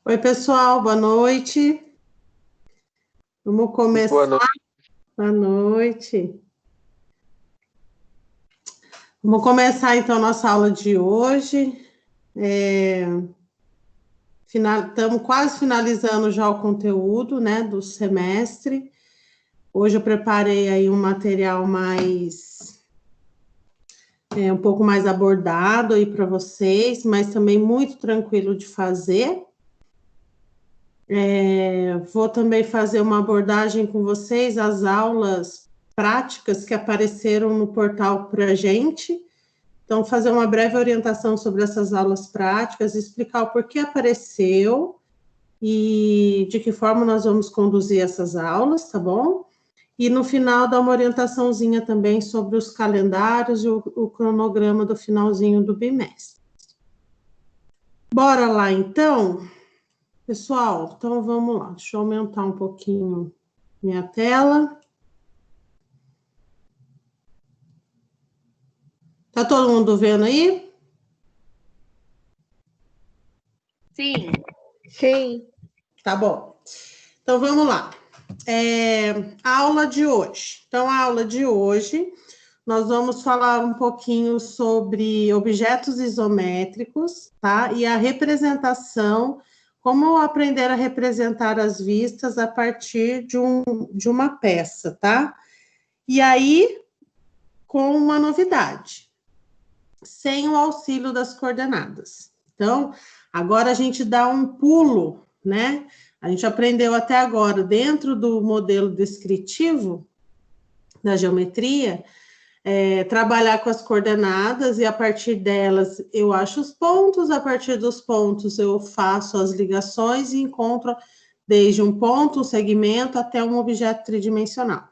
Oi, pessoal, boa noite. Vamos Boa começar. noite. Boa noite. Vamos começar então a nossa aula de hoje. Estamos quase finalizando já o conteúdo, né, do semestre. Hoje eu preparei aí um material um pouco mais abordado aí para vocês, mas também muito tranquilo de fazer. Vou também fazer uma abordagem com vocês, as aulas práticas que apareceram no portal para a gente. Então, fazer uma breve orientação sobre essas aulas práticas, explicar o porquê apareceu e de que forma nós vamos conduzir essas aulas, tá bom? E no final, dar uma orientaçãozinha também sobre os calendários e o cronograma do finalzinho do bimestre. Bora lá, então? Pessoal, então vamos lá. Deixa eu aumentar um pouquinho minha tela. Tá todo mundo vendo aí? Sim. Sim. Tá bom. Então vamos lá. A aula de hoje. Então, a aula de hoje, nós vamos falar um pouquinho sobre objetos isométricos, tá? E a representação, como aprender a representar as vistas a partir de uma peça, tá? E aí, com uma novidade, sem o auxílio das coordenadas. Então, agora a gente dá um pulo, né? A gente aprendeu até agora, dentro do modelo descritivo da geometria, trabalhar com as coordenadas e a partir delas eu acho os pontos, a partir dos pontos eu faço as ligações e encontro desde um ponto, um segmento, até um objeto tridimensional.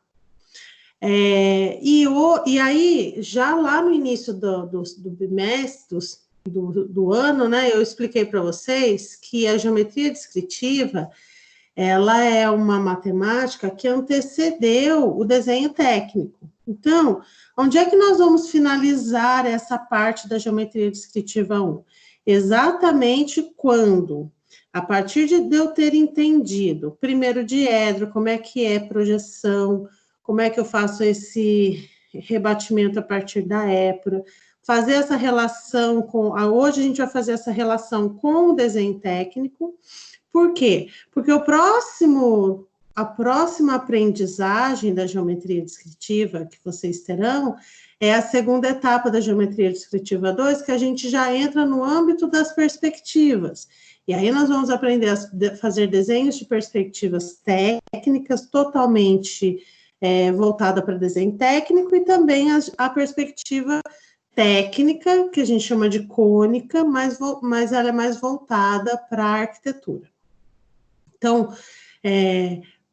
E aí, já lá no início do bimestre, do ano, né, eu expliquei para vocês que a geometria descritiva, ela é uma matemática que antecedeu o desenho técnico. Então, onde é que nós vamos finalizar essa parte da geometria descritiva 1? Exatamente quando, a partir de eu ter entendido, primeiro diedro, como é que é projeção, como é que eu faço esse rebatimento a partir da épura, fazer essa relação hoje a gente vai fazer essa relação com o desenho técnico. Por quê? Porque a próxima aprendizagem da geometria descritiva que vocês terão é a segunda etapa da geometria descritiva 2, que a gente já entra no âmbito das perspectivas. E aí nós vamos aprender a fazer desenhos de perspectivas técnicas totalmente voltada para desenho técnico e também a perspectiva técnica, que a gente chama de cônica, mas ela é mais voltada para a arquitetura. Então,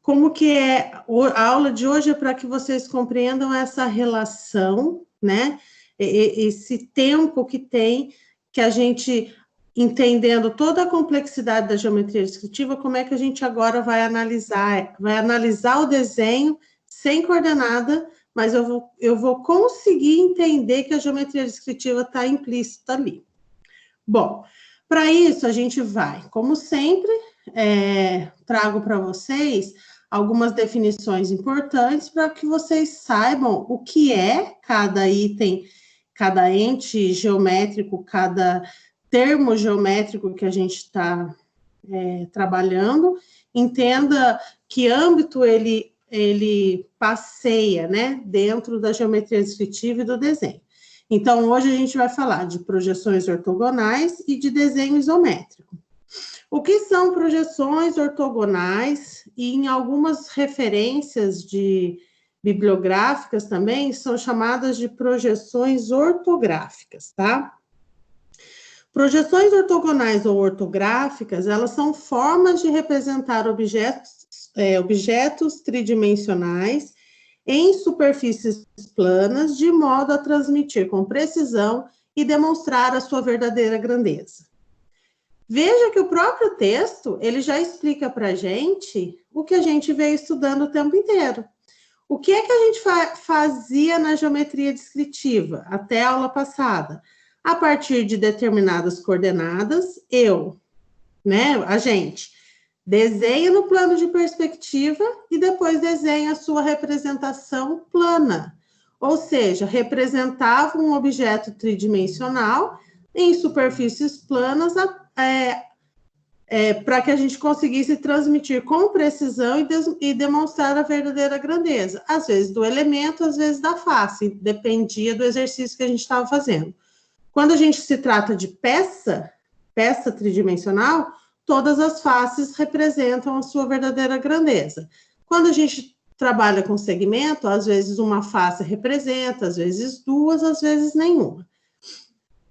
como que a aula de hoje é para que vocês compreendam essa relação, né? Esse tempo que tem, que a gente, entendendo toda a complexidade da geometria descritiva, como é que a gente agora vai analisar o desenho sem coordenada, mas eu vou conseguir entender que a geometria descritiva está implícita ali. Bom, para isso a gente vai, como sempre, trago para vocês algumas definições importantes para que vocês saibam o que é cada item, cada ente geométrico, cada termo geométrico que a gente está trabalhando, entenda que âmbito ele passeia, né, dentro da geometria descritiva e do desenho. Então, hoje a gente vai falar de projeções ortogonais e de desenho isométrico. O que são projeções ortogonais e em algumas referências bibliográficas também são chamadas de projeções ortográficas, tá? Projeções ortogonais ou ortográficas, elas são formas de representar objetos tridimensionais em superfícies planas, de modo a transmitir com precisão e demonstrar a sua verdadeira grandeza. Veja que o próprio texto, ele já explica para a gente o que a gente veio estudando o tempo inteiro. O que é que a gente fazia na geometria descritiva até a aula passada? A partir de determinadas coordenadas, eu, né? A gente desenha no plano de perspectiva e depois desenha a sua representação plana. Ou seja, representava um objeto tridimensional em superfícies planas para que a gente conseguisse transmitir com precisão e demonstrar a verdadeira grandeza. Às vezes do elemento, às vezes da face, dependia do exercício que a gente estava fazendo. Quando a gente se trata de peça tridimensional, todas as faces representam a sua verdadeira grandeza. Quando a gente trabalha com segmento, às vezes uma face representa, às vezes duas, às vezes nenhuma.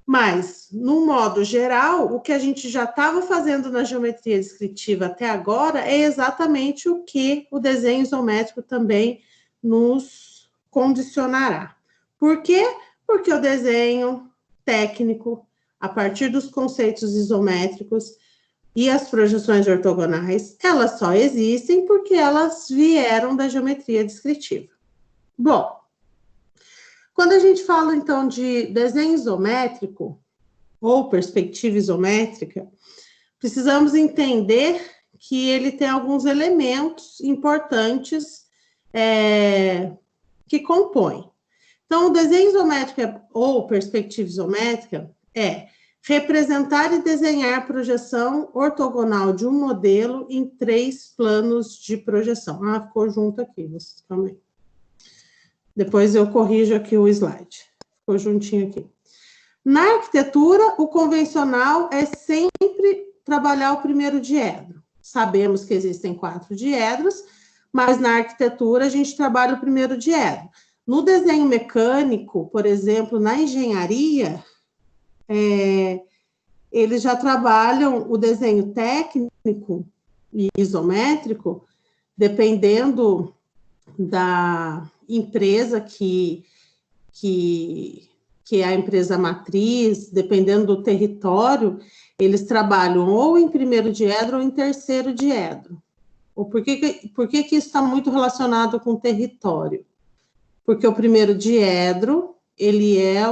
Mas, no modo geral, o que a gente já estava fazendo na geometria descritiva até agora é exatamente o que o desenho isométrico também nos condicionará. Por quê? Porque o desenho técnico, a partir dos conceitos isométricos e as projeções ortogonais, elas só existem porque elas vieram da geometria descritiva. Bom, quando a gente fala, então, de desenho isométrico ou perspectiva isométrica, precisamos entender que ele tem alguns elementos importantes que compõem. Então, o desenho isométrico ou perspectiva isométrica é representar e desenhar a projeção ortogonal de um modelo em 3 planos de projeção. Ah, ficou junto aqui, vocês também. Depois eu corrijo aqui o slide. Ficou juntinho aqui. Na arquitetura, o convencional é sempre trabalhar o primeiro diedro. Sabemos que existem 4 diedros, mas na arquitetura a gente trabalha o primeiro diedro. No desenho mecânico, por exemplo, na engenharia, eles já trabalham o desenho técnico e isométrico, dependendo da empresa que é a empresa matriz, dependendo do território, eles trabalham ou em primeiro diedro ou em terceiro diedro. Por que isso está muito relacionado com o território? Porque o primeiro diedro, ele é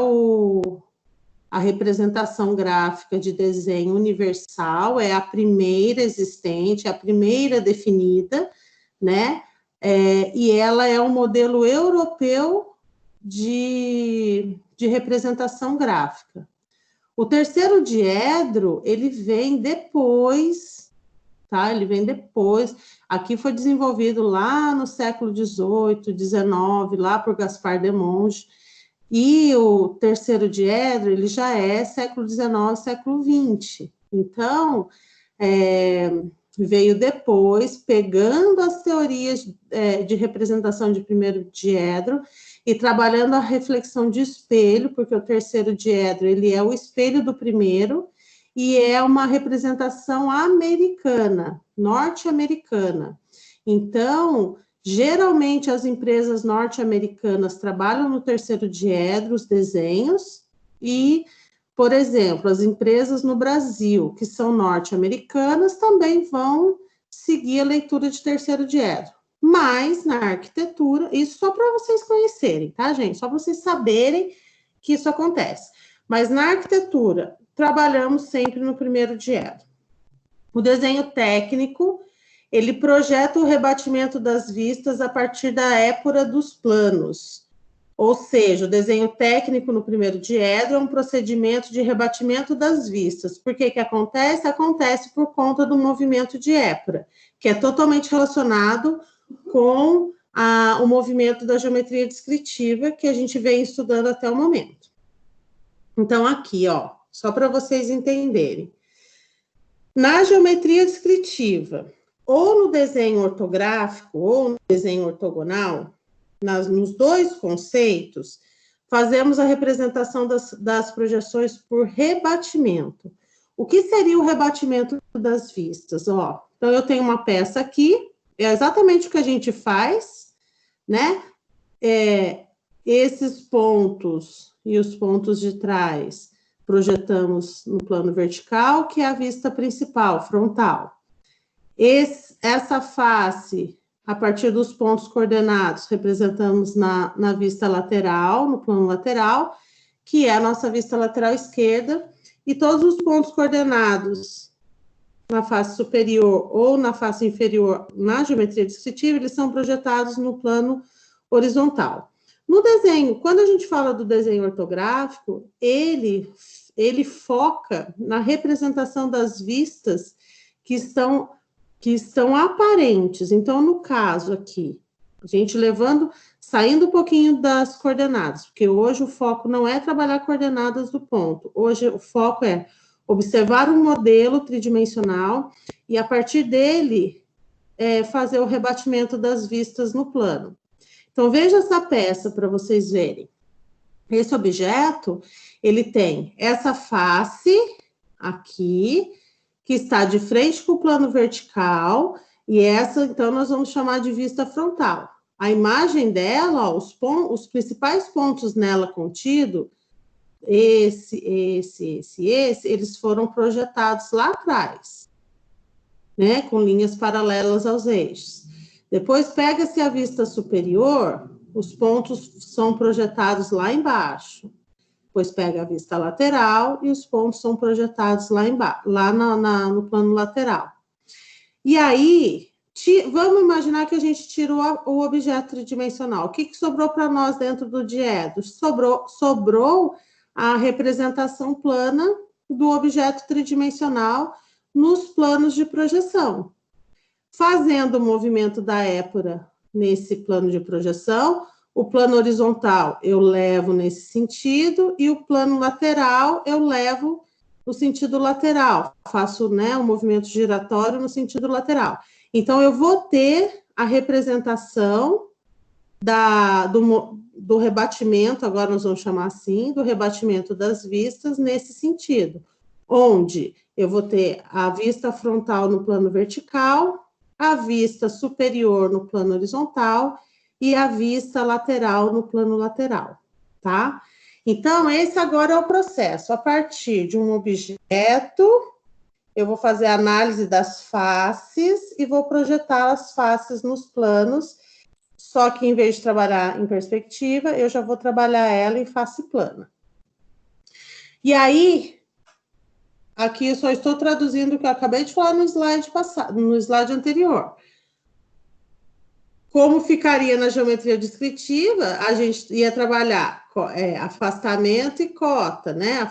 a representação gráfica de desenho universal, é a primeira existente, a primeira definida, né? E ela é um modelo europeu de representação gráfica. O terceiro diedro, ele vem depois, tá? Ele vem depois. Aqui foi desenvolvido lá no século XVIII, XIX, lá por Gaspar de Monge. E o terceiro diedro, ele já é século XIX, século XX. Então, veio depois, pegando as teorias de representação de primeiro diedro e trabalhando a reflexão de espelho, porque o terceiro diedro, ele é o espelho do primeiro, e é uma representação americana, norte-americana. Então, geralmente as empresas norte-americanas trabalham no terceiro diedro, os desenhos, e, por exemplo, as empresas no Brasil, que são norte-americanas, também vão seguir a leitura de terceiro diedro. Mas, na arquitetura, isso só para vocês conhecerem, tá, gente? Só para vocês saberem que isso acontece. Mas, na arquitetura, trabalhamos sempre no primeiro diedro. O desenho técnico, ele projeta o rebatimento das vistas a partir da épura dos planos. Ou seja, o desenho técnico no primeiro diedro é um procedimento de rebatimento das vistas. Por que acontece? Acontece por conta do movimento de épura, que é totalmente relacionado com o movimento da geometria descritiva que a gente vem estudando até o momento. Então, aqui, ó, só para vocês entenderem. Na geometria descritiva, ou no desenho ortográfico, ou no desenho ortogonal, nos 2 conceitos, fazemos a representação das projeções por rebatimento. O que seria o rebatimento das vistas? Ó, então, eu tenho uma peça aqui, é exatamente o que a gente faz, né? Esses pontos e os pontos de trás projetamos no plano vertical, que é a vista principal, frontal. Essa face, a partir dos pontos coordenados, representamos na vista lateral, no plano lateral, que é a nossa vista lateral esquerda, e todos os pontos coordenados na face superior ou na face inferior na geometria descritiva, eles são projetados no plano horizontal. No desenho, quando a gente fala do desenho ortográfico, ele foca na representação das vistas que estão aparentes. Então, no caso aqui, a gente saindo um pouquinho das coordenadas, porque hoje o foco não é trabalhar coordenadas do ponto. Hoje o foco é observar um modelo tridimensional e, a partir dele, fazer o rebatimento das vistas no plano. Então, veja essa peça para vocês verem. Esse objeto, ele tem essa face aqui, que está de frente com o plano vertical, e essa, então, nós vamos chamar de vista frontal. A imagem dela, ó, os principais pontos nela contido, esse, eles foram projetados lá atrás, né, com linhas paralelas aos eixos. Depois, pega-se a vista superior, os pontos são projetados lá embaixo. Depois, pega a vista lateral e os pontos são projetados lá embaixo, lá no plano lateral. E aí, vamos imaginar que a gente tirou o objeto tridimensional. O que sobrou para nós dentro do diedro? Sobrou a representação plana do objeto tridimensional nos planos de projeção. Fazendo o movimento da épora nesse plano de projeção, o plano horizontal eu levo nesse sentido e o plano lateral eu levo no sentido lateral. Faço, né, um movimento giratório no sentido lateral. Então, eu vou ter a representação do rebatimento, agora nós vamos chamar assim, do rebatimento das vistas nesse sentido, onde eu vou ter a vista frontal no plano vertical, a vista superior no plano horizontal e a vista lateral no plano lateral, tá? Então, esse agora é o processo. A partir de um objeto, eu vou fazer a análise das faces e vou projetar as faces nos planos, só que em vez de trabalhar em perspectiva, eu já vou trabalhar ela em face plana. E aí, aqui eu só estou traduzindo o que eu acabei de falar no slide passado, no slide anterior. Como ficaria na geometria descritiva, a gente ia trabalhar afastamento e cota, né?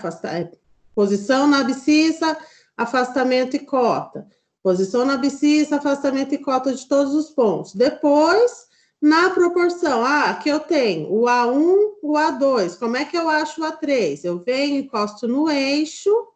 Posição na abscissa, afastamento e cota. Posição na abscissa, afastamento e cota de todos os pontos. Depois, na proporção, aqui eu tenho o A1, o A2. Como é que eu acho o A3? Eu venho, encosto no eixo,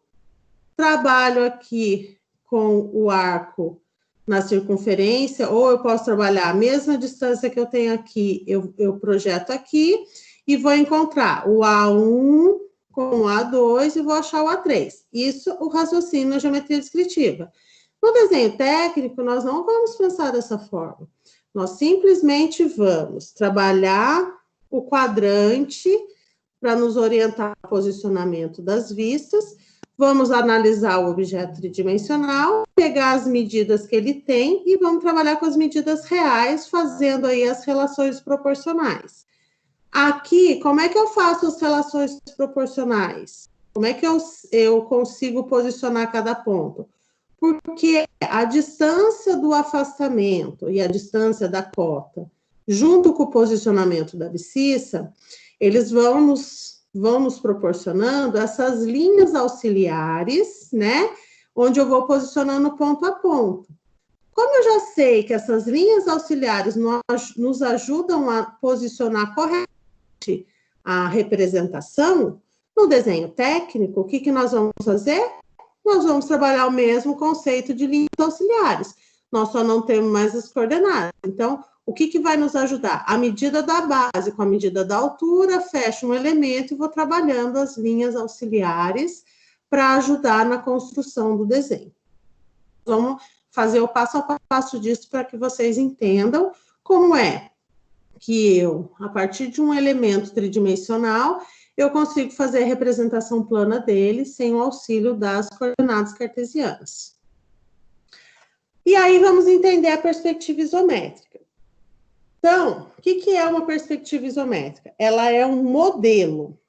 trabalho aqui com o arco na circunferência, ou eu posso trabalhar a mesma distância que eu tenho aqui, eu projeto aqui, e vou encontrar o A1 com o A2 e vou achar o A3. Isso, o raciocínio na geometria descritiva. No desenho técnico, nós não vamos pensar dessa forma. Nós simplesmente vamos trabalhar o quadrante para nos orientar ao posicionamento das vistas, vamos analisar o objeto tridimensional, pegar as medidas que ele tem e vamos trabalhar com as medidas reais, fazendo aí as relações proporcionais. Aqui, como é que eu faço as relações proporcionais? Como é que eu consigo posicionar cada ponto? Porque a distância do afastamento e a distância da cota, junto com o posicionamento da abscissa, eles vão nos proporcionando essas linhas auxiliares, né? Onde eu vou posicionando ponto a ponto. Como eu já sei que essas linhas auxiliares nos ajudam a posicionar corretamente a representação, no desenho técnico, o que nós vamos fazer? Nós vamos trabalhar o mesmo conceito de linhas auxiliares. Nós só não temos mais as coordenadas. Então, o que vai nos ajudar? A medida da base com a medida da altura, fecho um elemento e vou trabalhando as linhas auxiliares para ajudar na construção do desenho. Vamos fazer o passo a passo disso para que vocês entendam como é que eu, a partir de um elemento tridimensional, eu consigo fazer a representação plana dele sem o auxílio das coordenadas cartesianas. E aí vamos entender a perspectiva isométrica. Então, o que é uma perspectiva isométrica? Ela é um modelo,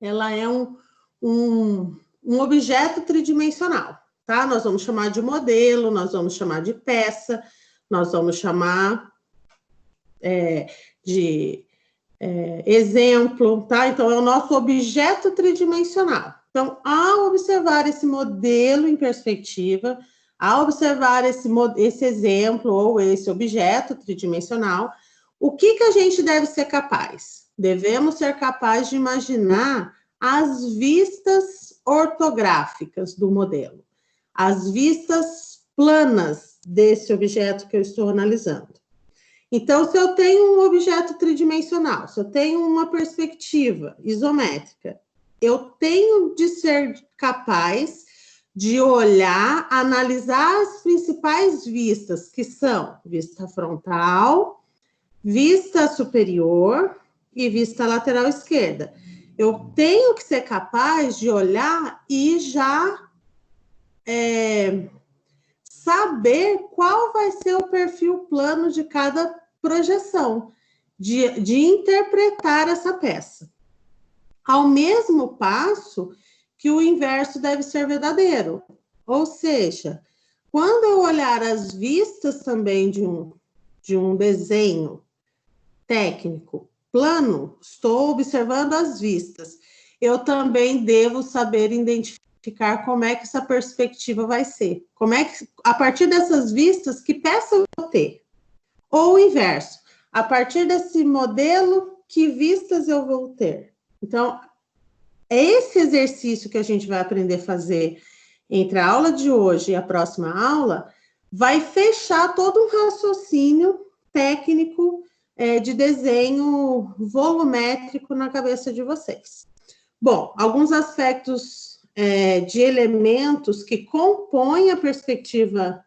ela é um objeto tridimensional, tá? Nós vamos chamar de modelo, nós vamos chamar de peça, nós vamos chamar de exemplo, tá? Então, é o nosso objeto tridimensional. Então, ao observar esse modelo em perspectiva, ao observar esse exemplo ou esse objeto tridimensional, o que a gente deve ser capaz? Devemos ser capazes de imaginar as vistas ortográficas do modelo, as vistas planas desse objeto que eu estou analisando. Então, se eu tenho um objeto tridimensional, se eu tenho uma perspectiva isométrica, eu tenho de ser capaz de olhar, analisar as principais vistas, que são vista frontal, vista superior e vista lateral esquerda. Eu tenho que ser capaz de olhar e já saber qual vai ser o perfil plano de cada projeção, de interpretar essa peça. Ao mesmo passo que o inverso deve ser verdadeiro. Ou seja, quando eu olhar as vistas também de um desenho técnico plano, estou observando as vistas. Eu também devo saber identificar como é que essa perspectiva vai ser. Como é que, a partir dessas vistas, que peça eu vou ter? Ou o inverso, a partir desse modelo, que vistas eu vou ter? Então, é esse exercício que a gente vai aprender a fazer entre a aula de hoje e a próxima aula, vai fechar todo um raciocínio técnico de desenho volumétrico na cabeça de vocês. Bom, alguns aspectos de elementos que compõem a perspectiva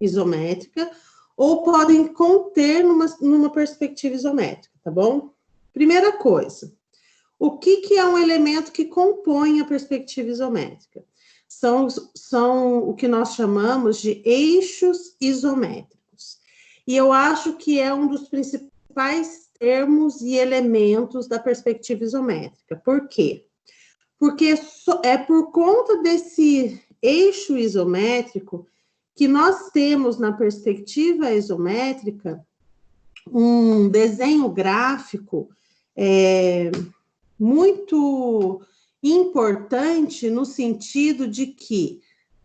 isométrica ou podem conter numa perspectiva isométrica, tá bom? Primeira coisa, o que é um elemento que compõe a perspectiva isométrica? São o que nós chamamos de eixos isométricos. E eu acho que é um dos principais termos e elementos da perspectiva isométrica. Por quê? Porque é por conta desse eixo isométrico que nós temos na perspectiva isométrica um desenho gráfico muito importante no sentido de que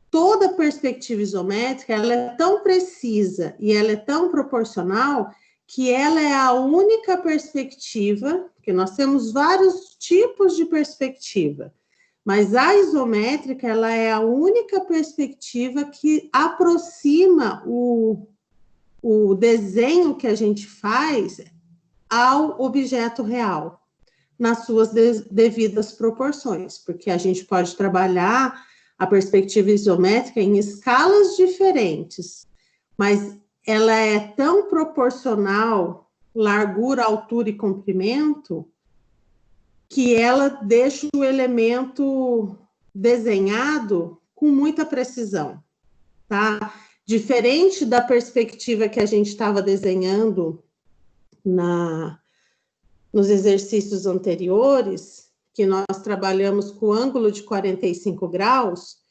toda perspectiva isométrica ela é tão precisa e ela é tão proporcional que ela é a única perspectiva, porque nós temos vários tipos de perspectiva, mas a isométrica ela é a única perspectiva que aproxima o desenho que a gente faz ao objeto real, nas suas devidas proporções, porque a gente pode trabalhar a perspectiva isométrica em escalas diferentes, mas ela é tão proporcional, largura, altura e comprimento, que ela deixa o elemento desenhado com muita precisão, tá? Diferente da perspectiva que a gente estava desenhando nos exercícios anteriores, que nós trabalhamos com ângulo de 45 graus,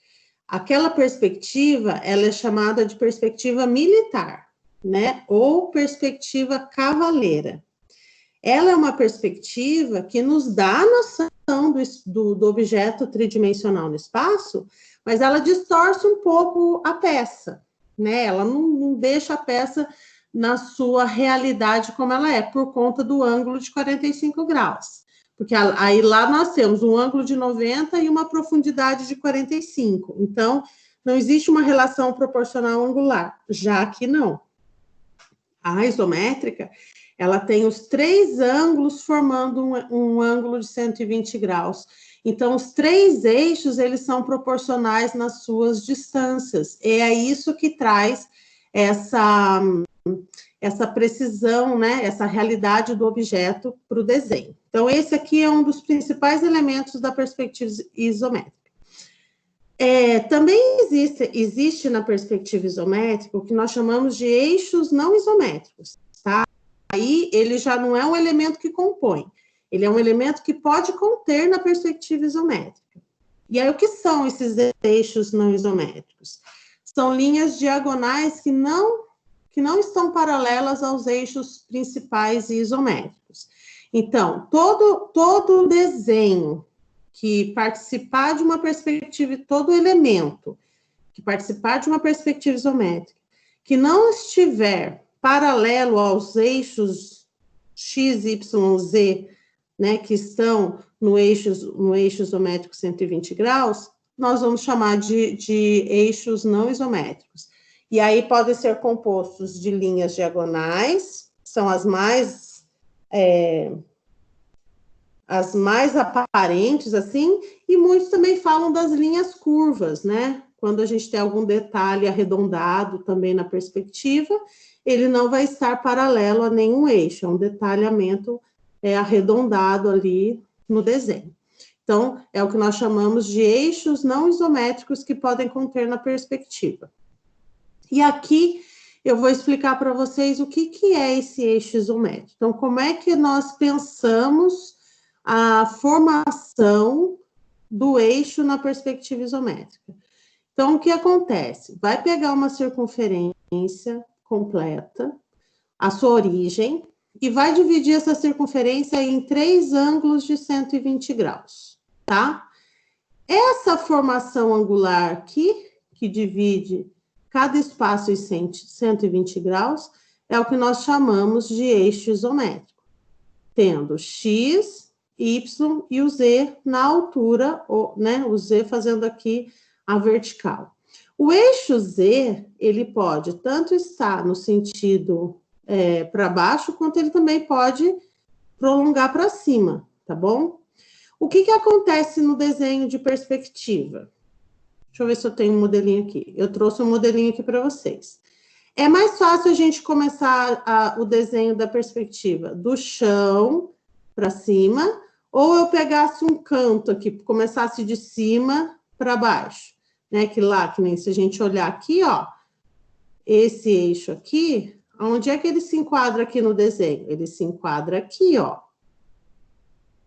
aquela perspectiva, ela é chamada de perspectiva militar, né? Ou perspectiva cavaleira. Ela é uma perspectiva que nos dá a noção do objeto tridimensional no espaço, mas ela distorce um pouco a peça, né? Ela não deixa a peça na sua realidade como ela é, por conta do ângulo de 45 graus. Porque aí lá nós temos um ângulo de 90 e uma profundidade de 45. Então, não existe uma relação proporcional angular, já que não. A isométrica, ela tem os três ângulos formando um ângulo de 120 graus. Então, os três eixos, eles são proporcionais nas suas distâncias. E é isso que traz essa precisão, né, essa realidade do objeto para o desenho. Então, esse aqui é um dos principais elementos da perspectiva isométrica. Também existe na perspectiva isométrica o que nós chamamos de eixos não isométricos, tá? Aí ele já não é um elemento que compõe, ele é um elemento que pode conter na perspectiva isométrica. E aí, o que são esses eixos não isométricos? São linhas diagonais que não estão paralelas aos eixos principais e isométricos. Então, todo desenho que participar de uma perspectiva, todo elemento que participar de uma perspectiva isométrica, que não estiver paralelo aos eixos X, Y, Z, né, que estão no eixo isométrico 120 graus, nós vamos chamar de eixos não isométricos. E aí podem ser compostos de linhas diagonais, são as mais aparentes, assim, e muitos também falam das linhas curvas, né? Quando a gente tem algum detalhe arredondado também na perspectiva, ele não vai estar paralelo a nenhum eixo, é um detalhamento arredondado ali no desenho. Então, é o que nós chamamos de eixos não isométricos que podem conter na perspectiva. E aqui eu vou explicar para vocês o que é esse eixo isométrico. Então, como é que nós pensamos a formação do eixo na perspectiva isométrica? Então, o que acontece? Vai pegar uma circunferência completa, a sua origem, e vai dividir essa circunferência em 3 ângulos de 120 graus, tá? Essa formação angular aqui, que divide cada espaço em 120 graus, é o que nós chamamos de eixo isométrico, tendo X, Y e o Z na altura, né? O Z fazendo aqui a vertical. O eixo Z, ele pode tanto estar no sentido para baixo, quanto ele também pode prolongar para cima, tá bom? O que acontece no desenho de perspectiva? Deixa eu ver se eu tenho um modelinho aqui. Eu trouxe um modelinho aqui para vocês. É mais fácil a gente começar o desenho da perspectiva do chão para cima, ou eu pegasse um canto aqui, começasse de cima para baixo, né? Que nem se a gente olhar aqui, ó, esse eixo aqui, onde é que ele se enquadra aqui no desenho? Ele se enquadra aqui, ó.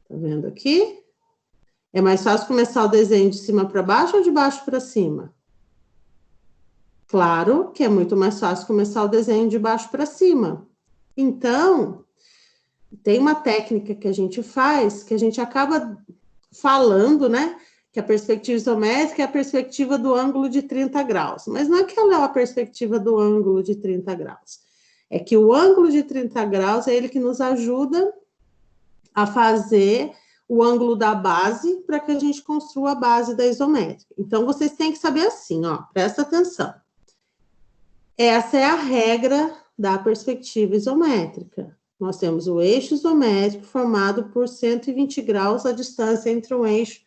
Tá vendo aqui? É mais fácil começar o desenho de cima para baixo ou de baixo para cima? Claro que é muito mais fácil começar o desenho de baixo para cima. Então, tem uma técnica que a gente faz, que a gente acaba falando, né? Que a perspectiva isométrica é a perspectiva do ângulo de 30 graus. Mas não é que ela é a perspectiva do ângulo de 30 graus. É que o ângulo de 30 graus é ele que nos ajuda a fazer o ângulo da base para que a gente construa a base da isométrica. Então, vocês têm que saber assim, ó, presta atenção. Essa é a regra da perspectiva isométrica. Nós temos o eixo isométrico formado por 120 graus a distância entre um eixo,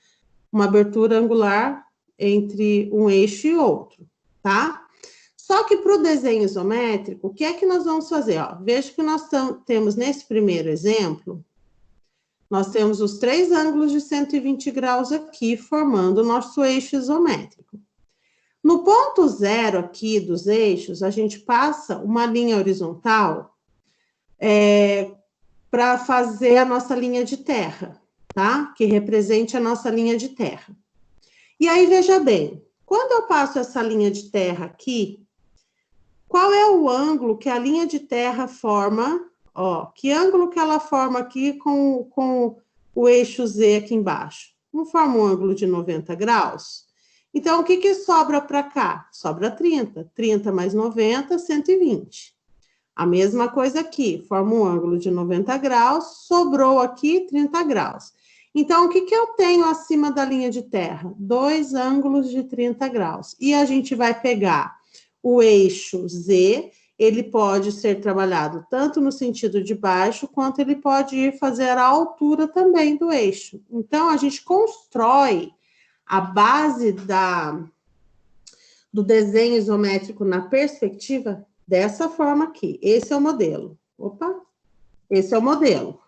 uma abertura angular entre um eixo e outro, tá? Só que para o desenho isométrico, o que é que nós vamos fazer? Ó, veja que nós temos nesse primeiro exemplo, nós temos os 3 ângulos de 120 graus aqui, formando o nosso eixo isométrico. No ponto zero aqui dos eixos, a gente passa uma linha horizontal para fazer a nossa linha de terra, tá? Que represente a nossa linha de terra. E aí, veja bem, quando eu passo essa linha de terra aqui, qual é o ângulo que a linha de terra forma? Ó, que ângulo que ela forma aqui com o eixo Z aqui embaixo? Não forma um ângulo de 90 graus? Então, o que sobra para cá? Sobra 30. 30 mais 90, 120. A mesma coisa aqui, forma um ângulo de 90 graus, sobrou aqui 30 graus. Então, o que eu tenho acima da linha de terra? 2 ângulos de 30 graus. E a gente vai pegar o eixo Z, ele pode ser trabalhado tanto no sentido de baixo, quanto ele pode ir fazer a altura também do eixo. Então, a gente constrói a base do desenho isométrico na perspectiva dessa forma aqui. Esse é o modelo. Opa! Esse é o modelo,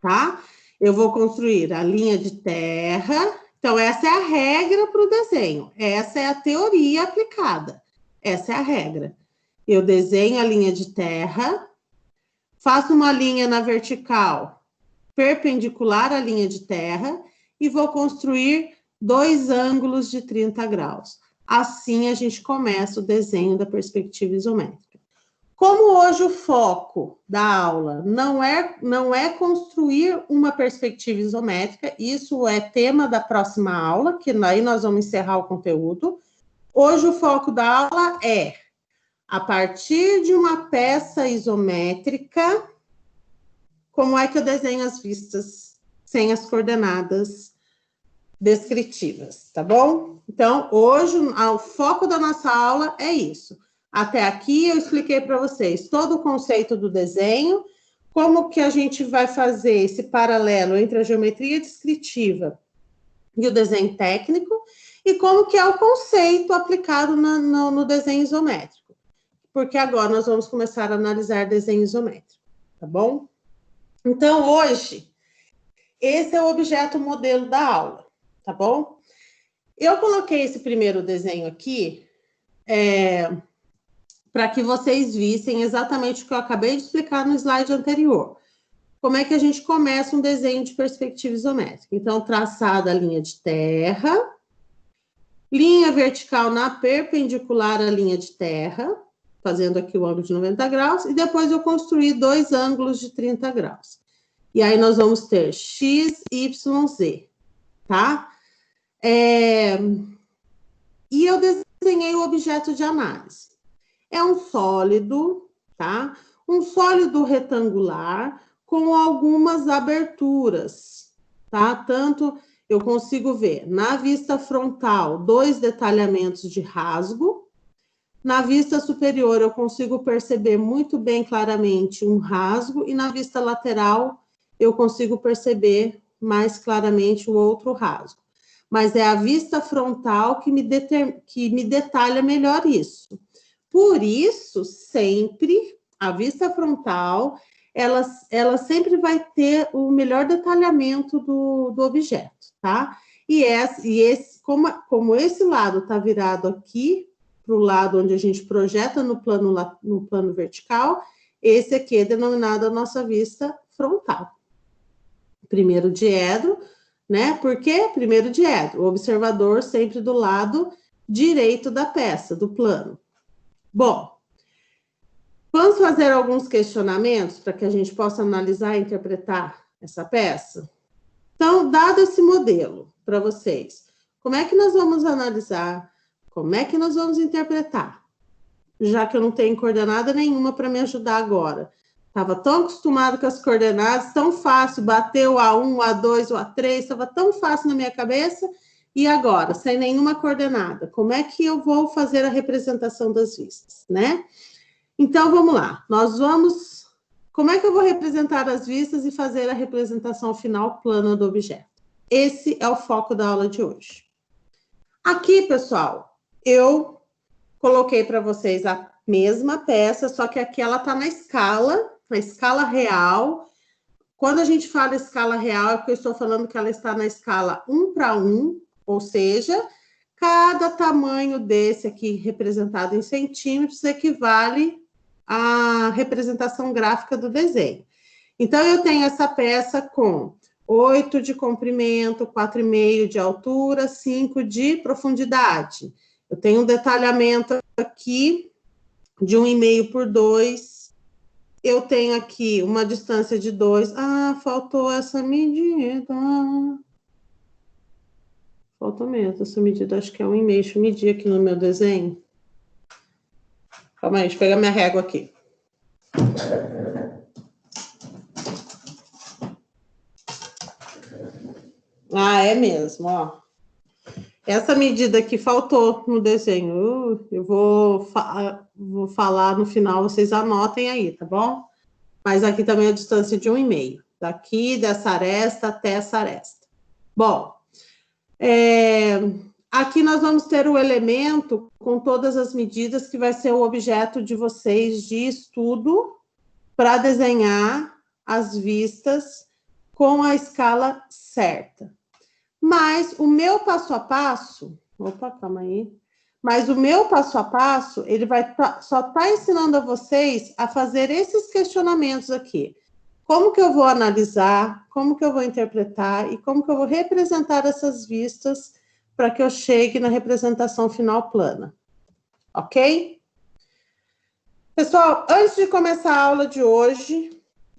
tá? Eu vou construir a linha de terra. Então, essa é a regra para o desenho. Essa é a teoria aplicada. Essa é a regra. Eu desenho a linha de terra, faço uma linha na vertical perpendicular à linha de terra e vou construir 2 ângulos de 30 graus. Assim, a gente começa o desenho da perspectiva isométrica. Como hoje o foco da aula não é construir uma perspectiva isométrica, isso é tema da próxima aula, que aí nós vamos encerrar o conteúdo. Hoje o foco da aula é, a partir de uma peça isométrica, como é que eu desenho as vistas sem as coordenadas descritivas, tá bom? Então, hoje, o foco da nossa aula é isso. Até aqui, eu expliquei para vocês todo o conceito do desenho, como que a gente vai fazer esse paralelo entre a geometria descritiva e o desenho técnico, e como que é o conceito aplicado no desenho isométrico. Porque agora nós vamos começar a analisar desenho isométrico, tá bom? Então, hoje, esse é o objeto modelo da aula, tá bom? Eu coloquei esse primeiro desenho aqui para que vocês vissem exatamente o que eu acabei de explicar no slide anterior. Como é que a gente começa um desenho de perspectiva isométrica? Então, traçada a linha de terra, linha vertical na perpendicular à linha de terra, fazendo aqui o ângulo de 90 graus, e depois eu construí 2 ângulos de 30 graus. E aí nós vamos ter X, Y, Z, tá? E eu desenhei o objeto de análise. É um sólido, tá? Um sólido retangular com algumas aberturas, tá? Tanto eu consigo ver na vista frontal 2 detalhamentos de rasgo. Na vista superior eu consigo perceber muito bem claramente um rasgo e na vista lateral eu consigo perceber mais claramente o outro rasgo. Mas é a vista frontal que me detalha melhor isso. Por isso, sempre, a vista frontal, ela sempre vai ter o melhor detalhamento do objeto, tá? Como esse lado está virado aqui, para o lado onde a gente projeta no plano vertical, esse aqui é denominado a nossa vista frontal. Primeiro diedro, né? Por quê? Primeiro diedro, o observador sempre do lado direito da peça, do plano. Bom, vamos fazer alguns questionamentos para que a gente possa analisar e interpretar essa peça? Então, dado esse modelo para vocês, como é que nós vamos analisar? Como é que nós vamos interpretar? Já que eu não tenho coordenada nenhuma para me ajudar agora. Estava tão acostumado com as coordenadas, tão fácil, bateu o A1, o A2, o A3, estava tão fácil na minha cabeça. E agora, sem nenhuma coordenada, como é que eu vou fazer a representação das vistas, né? Então, vamos lá. Como é que eu vou representar as vistas e fazer a representação final plana do objeto? Esse é o foco da aula de hoje. Aqui, pessoal, eu coloquei para vocês a mesma peça, só que aqui ela está na escala real. Quando a gente fala escala real, é porque eu estou falando que ela está na escala 1:1, ou seja, cada tamanho desse aqui representado em centímetros equivale à representação gráfica do desenho. Então, eu tenho essa peça com 8 de comprimento, 4,5 de altura, 5 de profundidade. Eu tenho um detalhamento aqui de 1,5 por 2. Eu tenho aqui uma distância de 2. Ah, faltou essa medida. Faltou mesmo essa medida, acho que é 1,5. Deixa eu medir aqui no meu desenho. Calma aí, deixa eu pegar minha régua aqui. Ah, é mesmo, ó. Essa medida aqui faltou no desenho. Eu vou falar no final, vocês anotem aí, tá bom? Mas aqui também é a distância de 1,5. Daqui, dessa aresta até essa aresta. Bom, aqui nós vamos ter o elemento com todas as medidas que vai ser o objeto de vocês de estudo para desenhar as vistas com a escala certa. Mas o meu passo a passo, calma aí. Mas o meu passo a passo, ele vai só tá ensinando a vocês a fazer esses questionamentos aqui. Como que eu vou analisar, como que eu vou interpretar e como que eu vou representar essas vistas para que eu chegue na representação final plana. Ok? Pessoal, antes de começar a aula de hoje,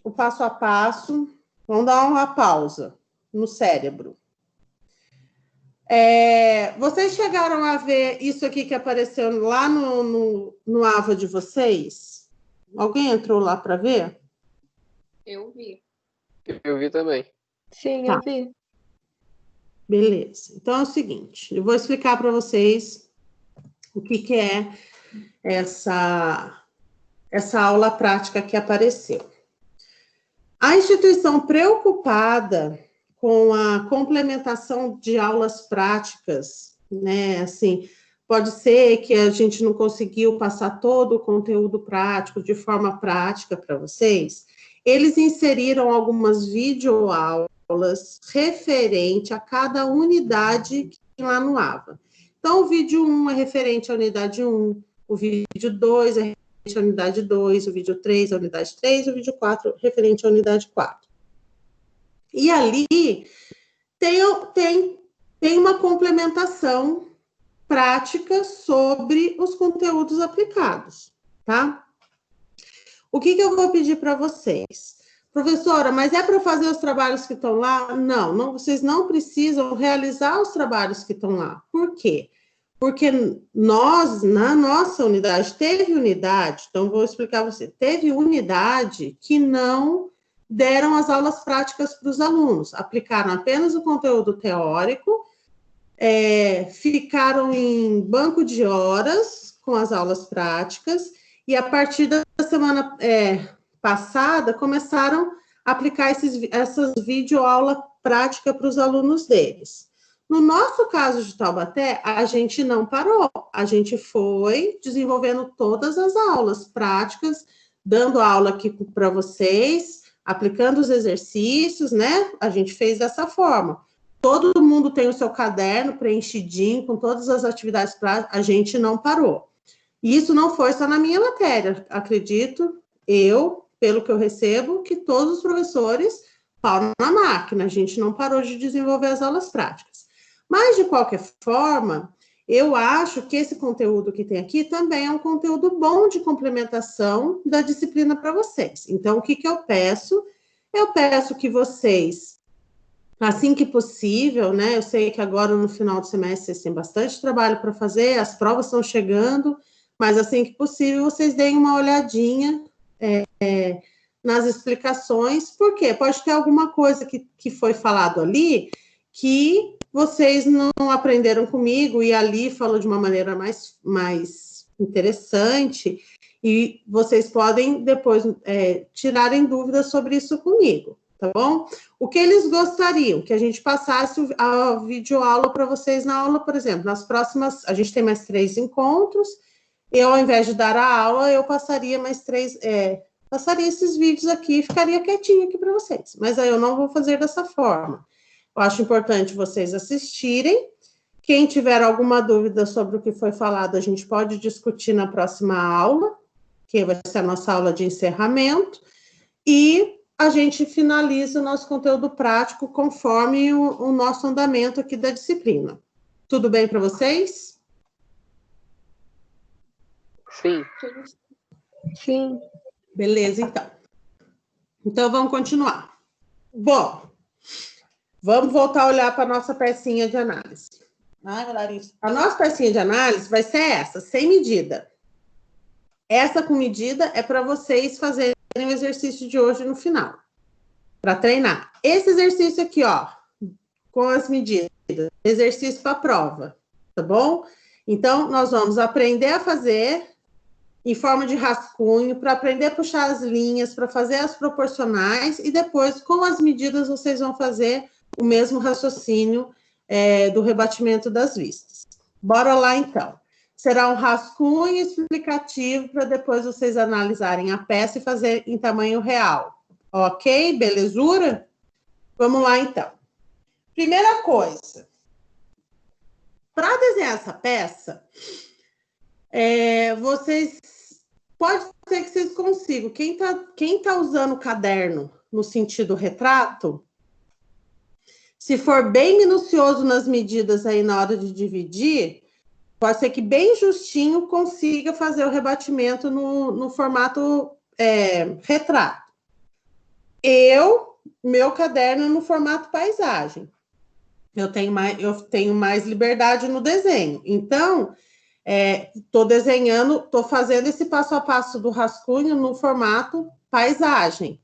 o passo a passo, vamos dar uma pausa no cérebro. Vocês chegaram a ver isso aqui que apareceu lá no AVA de vocês? Alguém entrou lá para ver? Eu vi. Eu vi também. Sim, Tá. eu vi. Beleza. Então é o seguinte, eu vou explicar para vocês o que é essa aula prática que apareceu. A instituição preocupada com a complementação de aulas práticas, né? Assim, pode ser que a gente não conseguiu passar todo o conteúdo prático de forma prática para vocês. Eles inseriram algumas videoaulas referente a cada unidade que tem lá no AVA. Então, o vídeo 1 é referente à unidade 1, o vídeo 2 é referente à unidade 2, o vídeo 3 é a unidade 3, o vídeo 4 referente à unidade 4. E ali tem uma complementação prática sobre os conteúdos aplicados, tá? O que eu vou pedir para vocês? Professora, mas é para fazer os trabalhos que estão lá? Não, vocês não precisam realizar os trabalhos que estão lá. Por quê? Porque nós, na nossa unidade, teve unidade, então vou explicar para você, teve unidade que não deram as aulas práticas para os alunos, aplicaram apenas o conteúdo teórico, ficaram em banco de horas com as aulas práticas, e a partir da semana passada, começaram a aplicar essas videoaula prática para os alunos deles. No nosso caso de Taubaté, a gente não parou, a gente foi desenvolvendo todas as aulas práticas, dando aula aqui para vocês, aplicando os exercícios, né? A gente fez dessa forma. Todo mundo tem o seu caderno preenchidinho, com todas as atividades práticas, a gente não parou. E isso não foi só na minha matéria, acredito, pelo que eu recebo, que todos os professores falam na máquina, a gente não parou de desenvolver as aulas práticas. Mas, de qualquer forma, eu acho que esse conteúdo que tem aqui também é um conteúdo bom de complementação da disciplina para vocês. Então, o que eu peço? Eu peço que vocês, assim que possível, né? Eu sei que agora no final do semestre vocês têm bastante trabalho para fazer, as provas estão chegando, mas assim que possível vocês deem uma olhadinha nas explicações, porque pode ter alguma coisa que foi falado ali que vocês não aprenderam comigo e ali falou de uma maneira mais interessante e vocês podem depois tirarem dúvidas sobre isso comigo, tá bom? O que eles gostariam? Que a gente passasse a videoaula para vocês na aula, por exemplo, nas próximas, a gente tem mais 3 encontros, eu, ao invés de dar a aula, eu passaria mais 3, passaria esses vídeos aqui e ficaria quietinho aqui para vocês, mas aí eu não vou fazer dessa forma. Eu acho importante vocês assistirem. Quem tiver alguma dúvida sobre o que foi falado, a gente pode discutir na próxima aula, que vai ser a nossa aula de encerramento, e a gente finaliza o nosso conteúdo prático conforme o nosso andamento aqui da disciplina. Tudo bem para vocês? Sim. Sim. Beleza, então. Então, vamos continuar. Bom, vamos voltar a olhar para a nossa pecinha de análise. Larissa. A nossa pecinha de análise vai ser essa, sem medida. Essa com medida é para vocês fazerem o exercício de hoje no final, para treinar. Esse exercício aqui, ó, com as medidas, exercício para prova, tá bom? Então, nós vamos aprender a fazer em forma de rascunho, para aprender a puxar as linhas, para fazer as proporcionais, e depois, com as medidas, vocês vão fazer o mesmo raciocínio do rebatimento das vistas. Bora lá, então. Será um rascunho explicativo para depois vocês analisarem a peça e fazer em tamanho real. Ok? Belezura? Vamos lá, então. Primeira coisa. Para desenhar essa peça, vocês... Pode ser que vocês consigam. Quem tá usando o caderno no sentido retrato, Se for bem minucioso nas medidas aí na hora de dividir, pode ser que bem justinho consiga fazer o rebatimento no formato retrato. Meu caderno é no formato paisagem. Eu tenho mais liberdade no desenho. Então, estou fazendo esse passo a passo do rascunho no formato paisagem.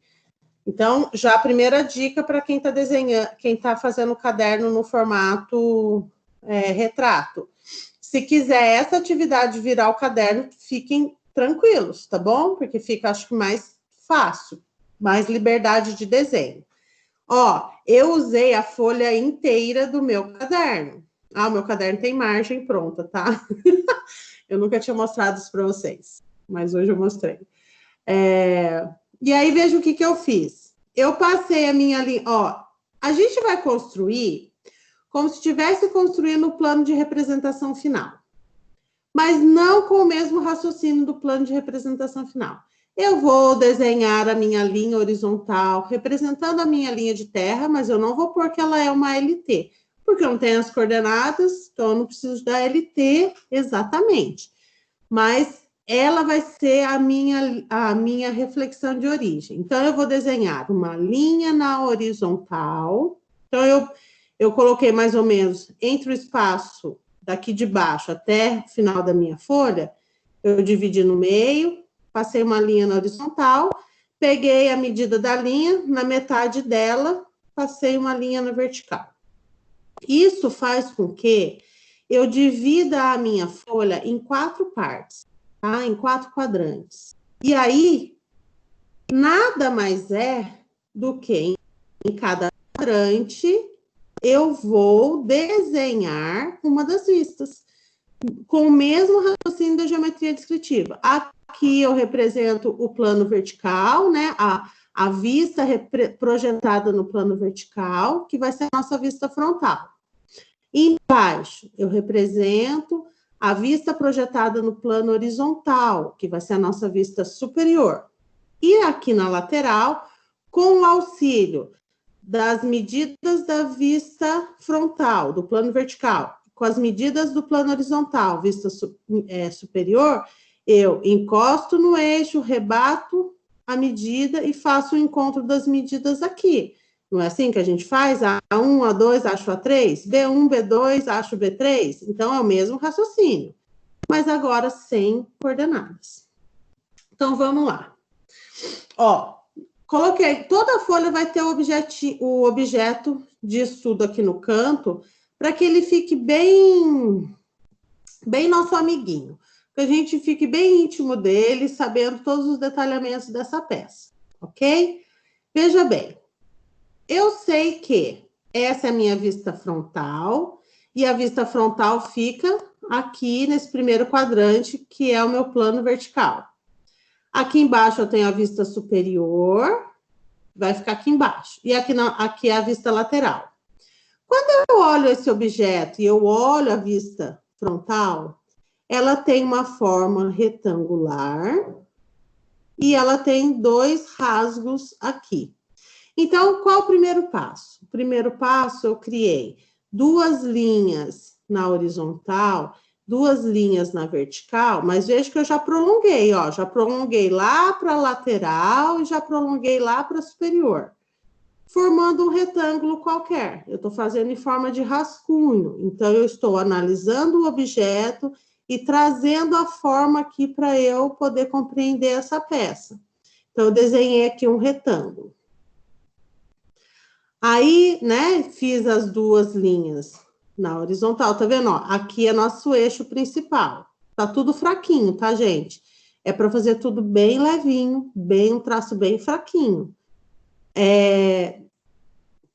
Então, já a primeira dica para quem está desenhando, quem está fazendo o caderno no formato retrato. Se quiser essa atividade virar o caderno, fiquem tranquilos, tá bom? Porque fica, acho que, mais fácil, mais liberdade de desenho. Ó, eu usei a folha inteira do meu caderno. Ah, o meu caderno tem margem pronta, tá? Eu nunca tinha mostrado isso para vocês, mas hoje eu mostrei. E aí, veja o que eu fiz. Eu passei a minha linha... Ó, a gente vai construir como se estivesse construindo o plano de representação final. Mas não com o mesmo raciocínio do plano de representação final. Eu vou desenhar a minha linha horizontal, representando a minha linha de terra, mas eu não vou pôr que ela é uma LT, porque eu não tenho as coordenadas, então eu não preciso da LT exatamente. Mas ela vai ser a minha reflexão de origem. Então, eu vou desenhar uma linha na horizontal. Então, eu coloquei mais ou menos entre o espaço daqui de baixo até o final da minha folha, eu dividi no meio, passei uma linha na horizontal, peguei a medida da linha, na metade dela, passei uma linha na vertical. Isso faz com que eu divida a minha folha em 4 partes, tá? Em 4 quadrantes. E aí, nada mais é do que em cada quadrante eu vou desenhar uma das vistas, com o mesmo raciocínio da geometria descritiva. Aqui eu represento o plano vertical, né? A vista projetada no plano vertical, que vai ser a nossa vista frontal. Embaixo, eu represento a vista projetada no plano horizontal, que vai ser a nossa vista superior. E aqui na lateral, com o auxílio das medidas da vista frontal, do plano vertical, com as medidas do plano horizontal, vista superior, eu encosto no eixo, rebato a medida e faço o encontro das medidas aqui. Não é assim que a gente faz? A1, A2, acho A3, B1, B2, acho B3. Então, é o mesmo raciocínio, mas agora sem coordenadas. Então, vamos lá. Ó, coloquei, toda a folha vai ter o objeto de estudo aqui no canto, para que ele fique bem nosso amiguinho, que a gente fique bem íntimo dele, sabendo todos os detalhamentos dessa peça, ok? Veja bem, eu sei que essa é a minha vista frontal, e a vista frontal fica aqui nesse primeiro quadrante, que é o meu plano vertical. Aqui embaixo eu tenho a vista superior, vai ficar aqui embaixo. E aqui é a vista lateral. Quando eu olho esse objeto e eu olho a vista frontal, ela tem uma forma retangular e ela tem 2 rasgos aqui. Então, qual o primeiro passo? O primeiro passo, eu criei 2 linhas na horizontal, 2 linhas na vertical, mas veja que eu já prolonguei, ó, já prolonguei lá para a lateral e já prolonguei lá para a superior, formando um retângulo qualquer. Eu estou fazendo em forma de rascunho, então eu estou analisando o objeto e trazendo a forma aqui para eu poder compreender essa peça. Então, eu desenhei aqui um retângulo. Aí, né, fiz as 2 linhas na horizontal, tá vendo? Ó, aqui é nosso eixo principal. Tá tudo fraquinho, tá, gente? É para fazer tudo bem levinho, um traço bem fraquinho.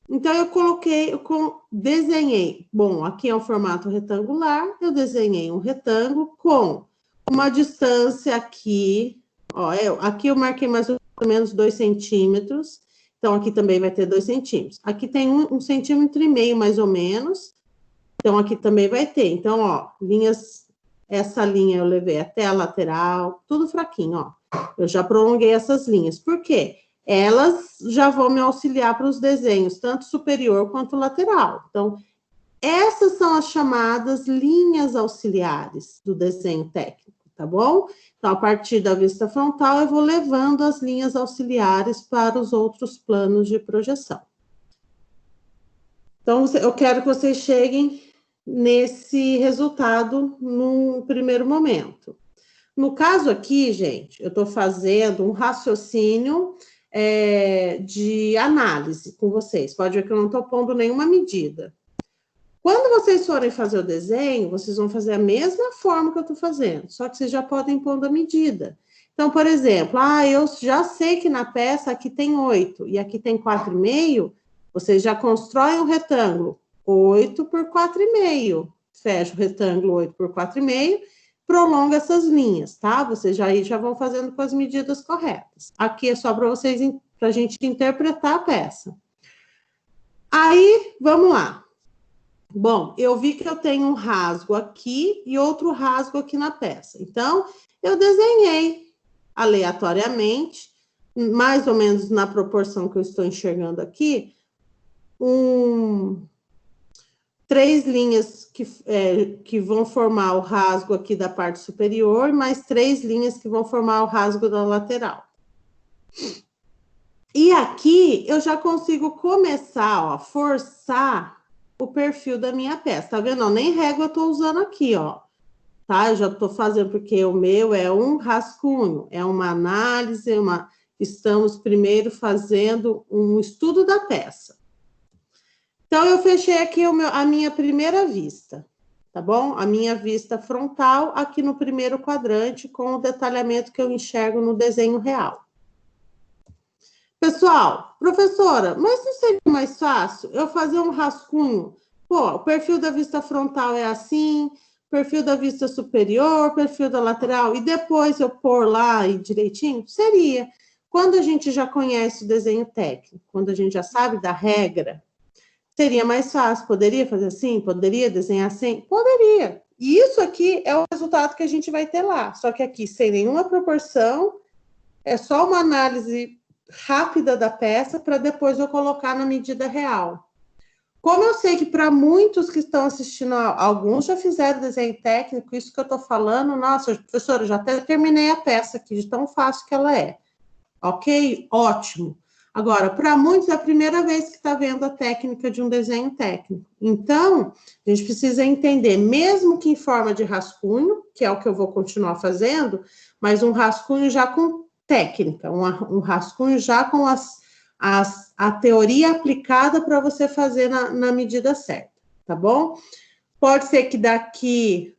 Então, desenhei. Bom, aqui é um formato retangular, eu desenhei um retângulo com uma distância aqui, ó, aqui eu marquei mais ou menos 2 centímetros, então aqui também vai ter 2 centímetros. Aqui tem 1,5 centímetro, mais ou menos, então aqui também vai ter. Então, ó, essa linha eu levei até a lateral, tudo fraquinho, ó. Eu já prolonguei essas linhas. Por quê? elas já vão me auxiliar para os desenhos, tanto superior quanto lateral. Então, essas são as chamadas linhas auxiliares do desenho técnico, tá bom? Então, a partir da vista frontal, eu vou levando as linhas auxiliares para os outros planos de projeção. Então, eu quero que vocês cheguem nesse resultado num primeiro momento. No caso aqui, gente, eu estou fazendo um raciocínio de análise com vocês. Pode ver que eu não estou pondo nenhuma medida. Quando vocês forem fazer o desenho, vocês vão fazer a mesma forma que eu estou fazendo, só que vocês já podem pôr a medida. Então, por exemplo, eu já sei que na peça aqui tem 8 e aqui tem 4,5, vocês já constroem um retângulo 8 por 4,5. Fecha o retângulo 8 por 4,5, prolonga essas linhas, tá? Vocês já vão fazendo com as medidas corretas. Aqui é só para vocês, para a gente interpretar a peça. Aí, vamos lá. Bom, eu vi que eu tenho um rasgo aqui e outro rasgo aqui na peça. Então, eu desenhei aleatoriamente, mais ou menos na proporção que eu estou enxergando aqui, 3 linhas que vão formar o rasgo aqui da parte superior, e mais 3 linhas que vão formar o rasgo da lateral. E aqui, eu já consigo começar, ó, forçar o perfil da minha peça, tá vendo? Nem régua eu tô usando aqui, ó, tá? Eu já tô fazendo, porque o meu é um rascunho, é uma análise, estamos primeiro fazendo um estudo da peça. Então, eu fechei aqui a minha primeira vista, tá bom? A minha vista frontal aqui no primeiro quadrante, com o detalhamento que eu enxergo no desenho real. Pessoal, professora, mas não seria mais fácil eu fazer um rascunho? Pô, o perfil da vista frontal é assim, perfil da vista superior, perfil da lateral, e depois eu pôr lá e direitinho? Seria. Quando a gente já conhece o desenho técnico, quando a gente já sabe da regra, seria mais fácil. Poderia fazer assim? Poderia desenhar assim? Poderia. E isso aqui é o resultado que a gente vai ter lá. Só que aqui, sem nenhuma proporção, é só uma análise rápida da peça para depois eu colocar na medida real. Como eu sei que para muitos que estão assistindo, alguns já fizeram desenho técnico, isso que eu estou falando, nossa, professora, já até terminei a peça aqui, de tão fácil que ela é. Ok? Ótimo. Agora, para muitos é a primeira vez que está vendo a técnica de um desenho técnico. Então, a gente precisa entender, mesmo que em forma de rascunho, que é o que eu vou continuar fazendo, mas um rascunho já com técnica, um rascunho já com a teoria aplicada para você fazer na medida certa, tá bom? Pode ser que daqui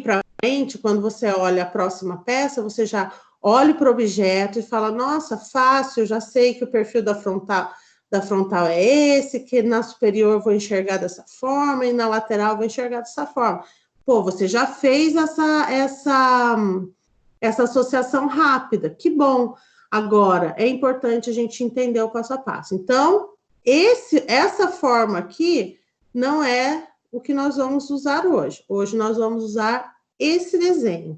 para frente, quando você olha a próxima peça, você já olhe para o objeto e fala, nossa, fácil, já sei que o perfil da frontal é esse, que na superior eu vou enxergar dessa forma e na lateral eu vou enxergar dessa forma. Pô, você já fez essa associação rápida, que bom. Agora, é importante a gente entender o passo a passo. Então, essa forma aqui não é o que nós vamos usar hoje. Hoje nós vamos usar esse desenho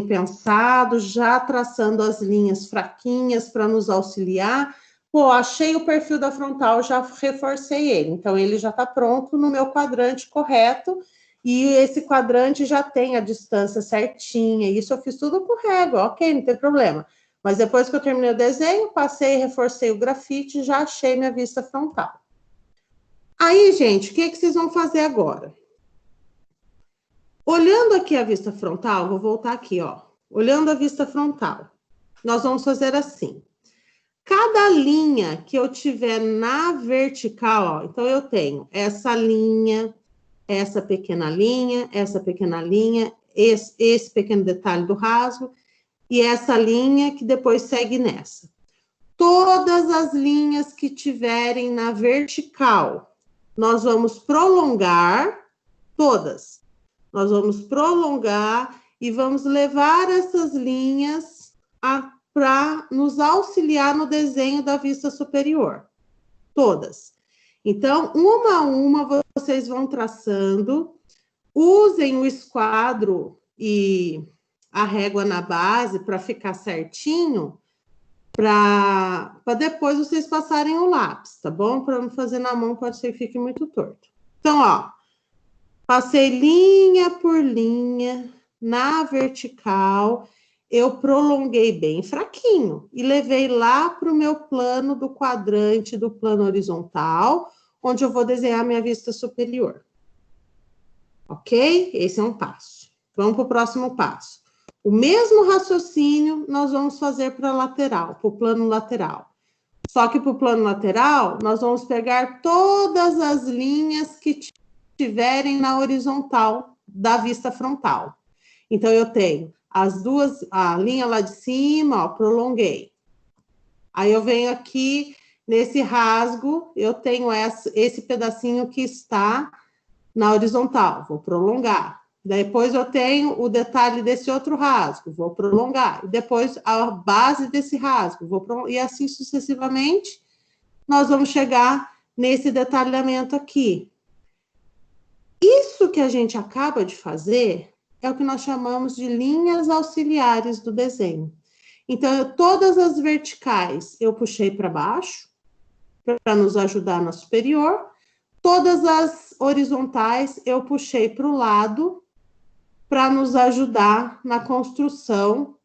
pensado, já traçando as linhas fraquinhas para nos auxiliar. Pô, achei o perfil da frontal, já reforcei ele. Então, ele já está pronto no meu quadrante correto, e esse quadrante já tem a distância certinha. Isso eu fiz tudo com régua, ok, não tem problema. Mas depois que eu terminei o desenho, passei e reforcei o grafite e já achei minha vista frontal. Aí, gente, o que vocês vão fazer agora? Olhando aqui a vista frontal, vou voltar aqui, ó. Olhando a vista frontal, nós vamos fazer assim. Cada linha que eu tiver na vertical, ó, então eu tenho essa linha, essa pequena linha, esse pequeno detalhe do rasgo, e essa linha que depois segue nessa. Todas as linhas que tiverem na vertical, nós vamos prolongar, todas. Nós vamos prolongar e vamos levar essas linhas para nos auxiliar no desenho da vista superior. Todas. Então, uma a uma, vocês vão traçando. Usem o esquadro e a régua na base para ficar certinho, para depois vocês passarem o lápis, tá bom? Para não fazer na mão, pode ser que fique muito torto. Então, ó, passei linha por linha na vertical, eu prolonguei bem fraquinho e levei lá para o meu plano do quadrante do plano horizontal, onde eu vou desenhar minha vista superior. Ok? Esse é um passo. Vamos para o próximo passo. O mesmo raciocínio nós vamos fazer para a lateral, para o plano lateral. Só que para o plano lateral, nós vamos pegar todas as linhas que tiverem na horizontal da vista frontal. Então, eu tenho as duas, a linha lá de cima, ó, prolonguei. Aí eu venho aqui, nesse rasgo, eu tenho esse pedacinho que está na horizontal, vou prolongar. Depois eu tenho o detalhe desse outro rasgo, vou prolongar. E depois a base desse rasgo, vou prolongar. E assim sucessivamente, nós vamos chegar nesse detalhamento aqui. Isso que a gente acaba de fazer é o que nós chamamos de linhas auxiliares do desenho. Então, todas as verticais eu puxei para baixo, para nos ajudar na superior. Todas as horizontais eu puxei para o lado, para nos ajudar na construção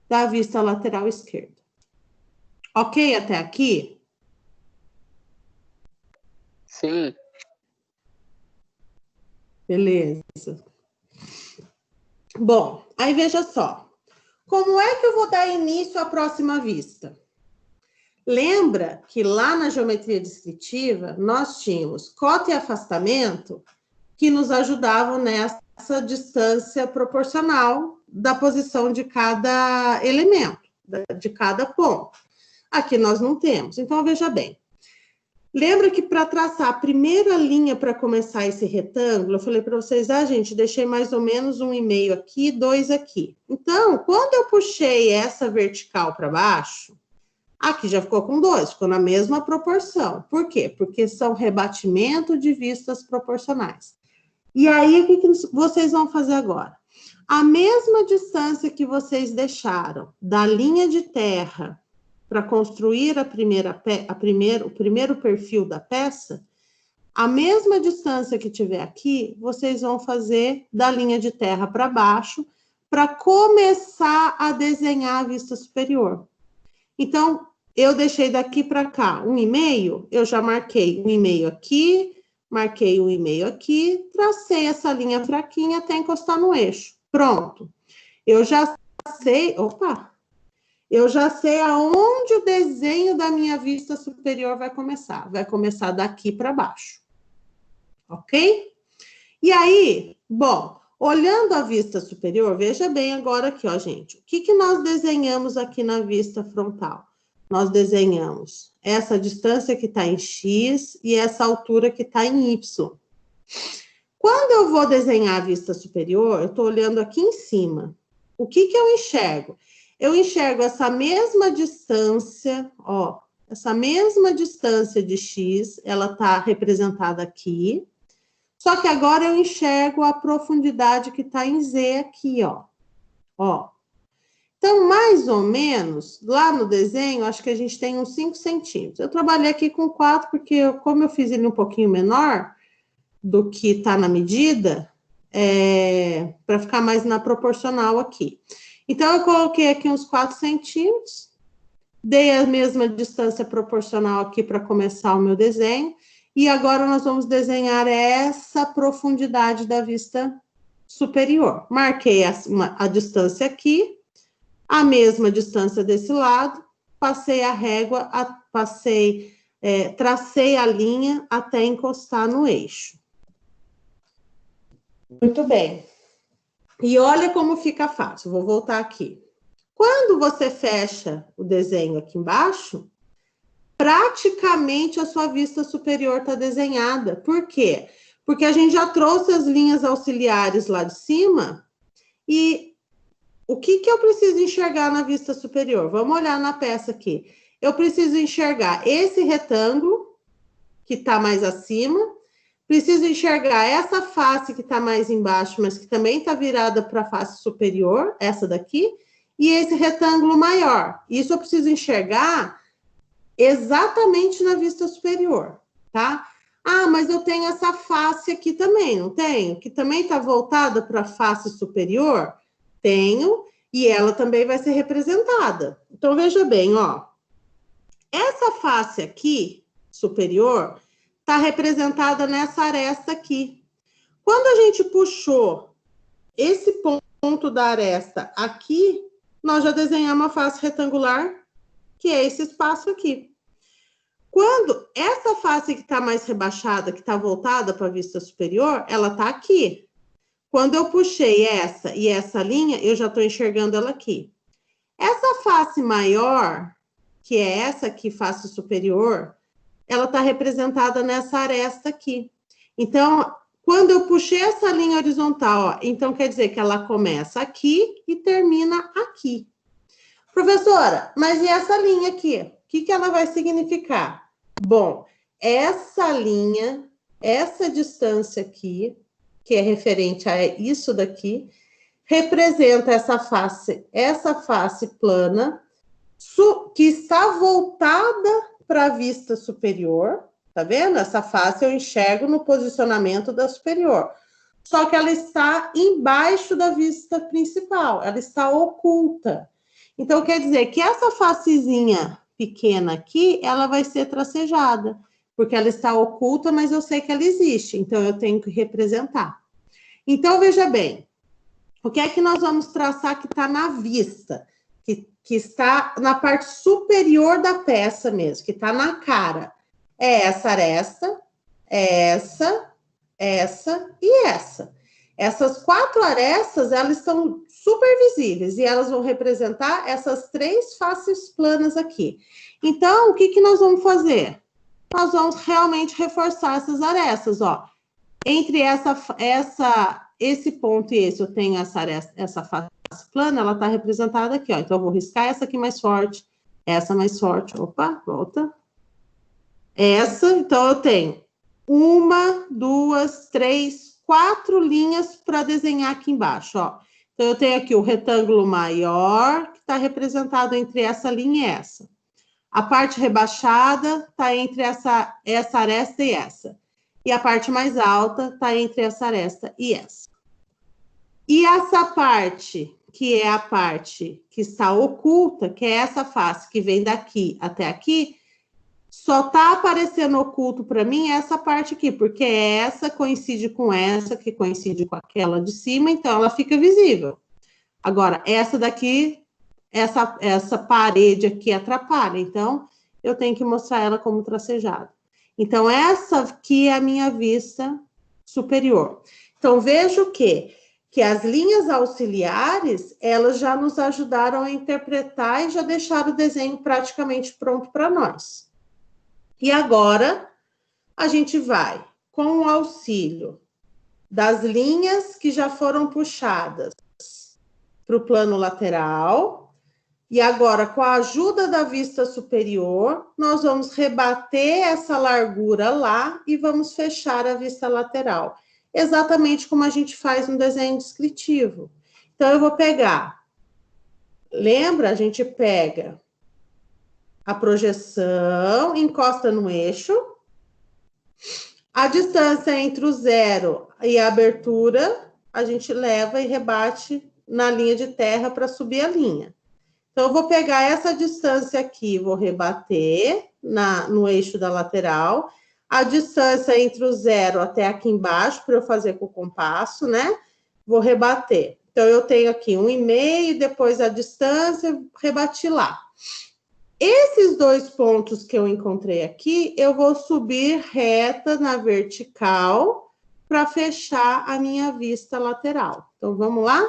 da vista lateral esquerda. Ok até aqui? Sim. Beleza. Bom, aí veja só. Como é que eu vou dar início à próxima vista? Lembra que lá na geometria descritiva, nós tínhamos cota e afastamento que nos ajudavam nessa distância proporcional da posição de cada elemento, de cada ponto. Aqui nós não temos. Então, veja bem. Lembra que para traçar a primeira linha para começar esse retângulo, eu falei para vocês, gente, deixei mais ou menos 1,5 aqui, 2 aqui. Então, quando eu puxei essa vertical para baixo, aqui já ficou com 2, ficou na mesma proporção. Por quê? Porque são rebatimento de vistas proporcionais. E aí, o que vocês vão fazer agora? A mesma distância que vocês deixaram da linha de terra para construir o primeiro perfil da peça, a mesma distância que tiver aqui, vocês vão fazer da linha de terra para baixo, para começar a desenhar a vista superior. Então, eu deixei daqui para cá 1,5, eu já marquei 1,5 aqui, marquei 1,5 aqui, tracei essa linha fraquinha até encostar no eixo. Pronto. Eu já sei aonde o desenho da minha vista superior vai começar. Vai começar daqui para baixo. Ok? E aí, bom, olhando a vista superior, veja bem agora aqui, ó, gente. O que nós desenhamos aqui na vista frontal? Nós desenhamos essa distância que está em X e essa altura que está em Y. Quando eu vou desenhar a vista superior, eu estou olhando aqui em cima. O que eu enxergo? Eu enxergo essa mesma distância, ó, essa mesma distância de X, ela está representada aqui. Só que agora eu enxergo a profundidade que está em Z aqui, ó. Ó. Então, mais ou menos, lá no desenho, acho que a gente tem uns 5 centímetros. Eu trabalhei aqui com 4, porque como eu fiz ele um pouquinho menor do que está na medida, para ficar mais na proporcional aqui. Então, eu coloquei aqui uns 4 centímetros, dei a mesma distância proporcional aqui para começar o meu desenho, e agora nós vamos desenhar essa profundidade da vista superior. Marquei a distância aqui, a mesma distância desse lado, passei a régua, tracei a linha até encostar no eixo. Muito bem. E olha como fica fácil, vou voltar aqui. Quando você fecha o desenho aqui embaixo, praticamente a sua vista superior está desenhada. Por quê? Porque a gente já trouxe as linhas auxiliares lá de cima e o que eu preciso enxergar na vista superior? Vamos olhar na peça aqui. Eu preciso enxergar esse retângulo, que está mais acima. Preciso enxergar essa face que está mais embaixo, mas que também está virada para a face superior, essa daqui. e esse retângulo maior. Isso eu preciso enxergar exatamente na vista superior, tá? Ah, mas eu tenho essa face aqui também, não tenho? Que também está voltada para a face superior? Tenho, e ela também vai ser representada. Então, veja bem, ó. Essa face aqui, superior, está representada nessa aresta aqui. Quando a gente puxou esse ponto da aresta aqui, nós já desenhamos a face retangular, que é esse espaço aqui. Quando essa face que está mais rebaixada, que está voltada para a vista superior, ela está aqui. Quando eu puxei essa e essa linha, eu já estou enxergando ela aqui. Essa face maior, que é essa aqui, face superior, ela está representada nessa aresta aqui. Então, quando eu puxei essa linha horizontal, ó, então quer dizer que ela começa aqui e termina aqui. Professora, mas e essa linha aqui? O que ela vai significar? Bom, essa linha, essa distância aqui, que é referente a isso daqui, representa essa face plana, que está voltada para a vista superior, tá vendo? Essa face eu enxergo no posicionamento da superior. Só que ela está embaixo da vista principal, ela está oculta. Então, quer dizer que essa facezinha pequena aqui, ela vai ser tracejada, porque ela está oculta, mas eu sei que ela existe, então eu tenho que representar. Então, veja bem, o que é que nós vamos traçar que está na vista? Que está na parte superior da peça mesmo, que está na cara. É essa aresta, essa e essa. Essas 4 arestas, elas são super visíveis e elas vão representar essas 3 faces planas aqui. Então, o que nós vamos fazer? Nós vamos realmente reforçar essas arestas, ó. Entre esse ponto e esse, eu tenho essa face plana, ela está representada aqui, ó. Então, eu vou riscar essa aqui mais forte, essa mais forte. Opa, volta. Essa, então, eu tenho 1, 2, 3, 4 linhas para desenhar aqui embaixo, ó. Então, eu tenho aqui o retângulo maior, que está representado entre essa linha e essa. A parte rebaixada está entre essa aresta e essa. E a parte mais alta está entre essa aresta e essa. E essa parte, que é a parte que está oculta, que é essa face que vem daqui até aqui, só está aparecendo oculto para mim essa parte aqui, porque essa coincide com essa, que coincide com aquela de cima, então ela fica visível. Agora, essa daqui, essa parede aqui atrapalha, então eu tenho que mostrar ela como tracejada. Então, essa aqui é a minha vista superior. Então, vejo que as linhas auxiliares, elas já nos ajudaram a interpretar e já deixaram o desenho praticamente pronto para nós. E agora, a gente vai, com o auxílio das linhas que já foram puxadas para o plano lateral, e agora, com a ajuda da vista superior, nós vamos rebater essa largura lá e vamos fechar a vista lateral. Exatamente como a gente faz no desenho descritivo. Então, eu vou pegar... Lembra? A gente pega a projeção, encosta no eixo. A distância entre o 0 e a abertura, a gente leva e rebate na linha de terra para subir a linha. Então, eu vou pegar essa distância aqui, vou rebater no eixo da lateral. A distância entre o 0 até aqui embaixo, para eu fazer com o compasso, né? Vou rebater. Então, eu tenho aqui 1,5, depois a distância, rebati lá. Esses 2 pontos que eu encontrei aqui, eu vou subir reta na vertical para fechar a minha vista lateral. Então, vamos lá?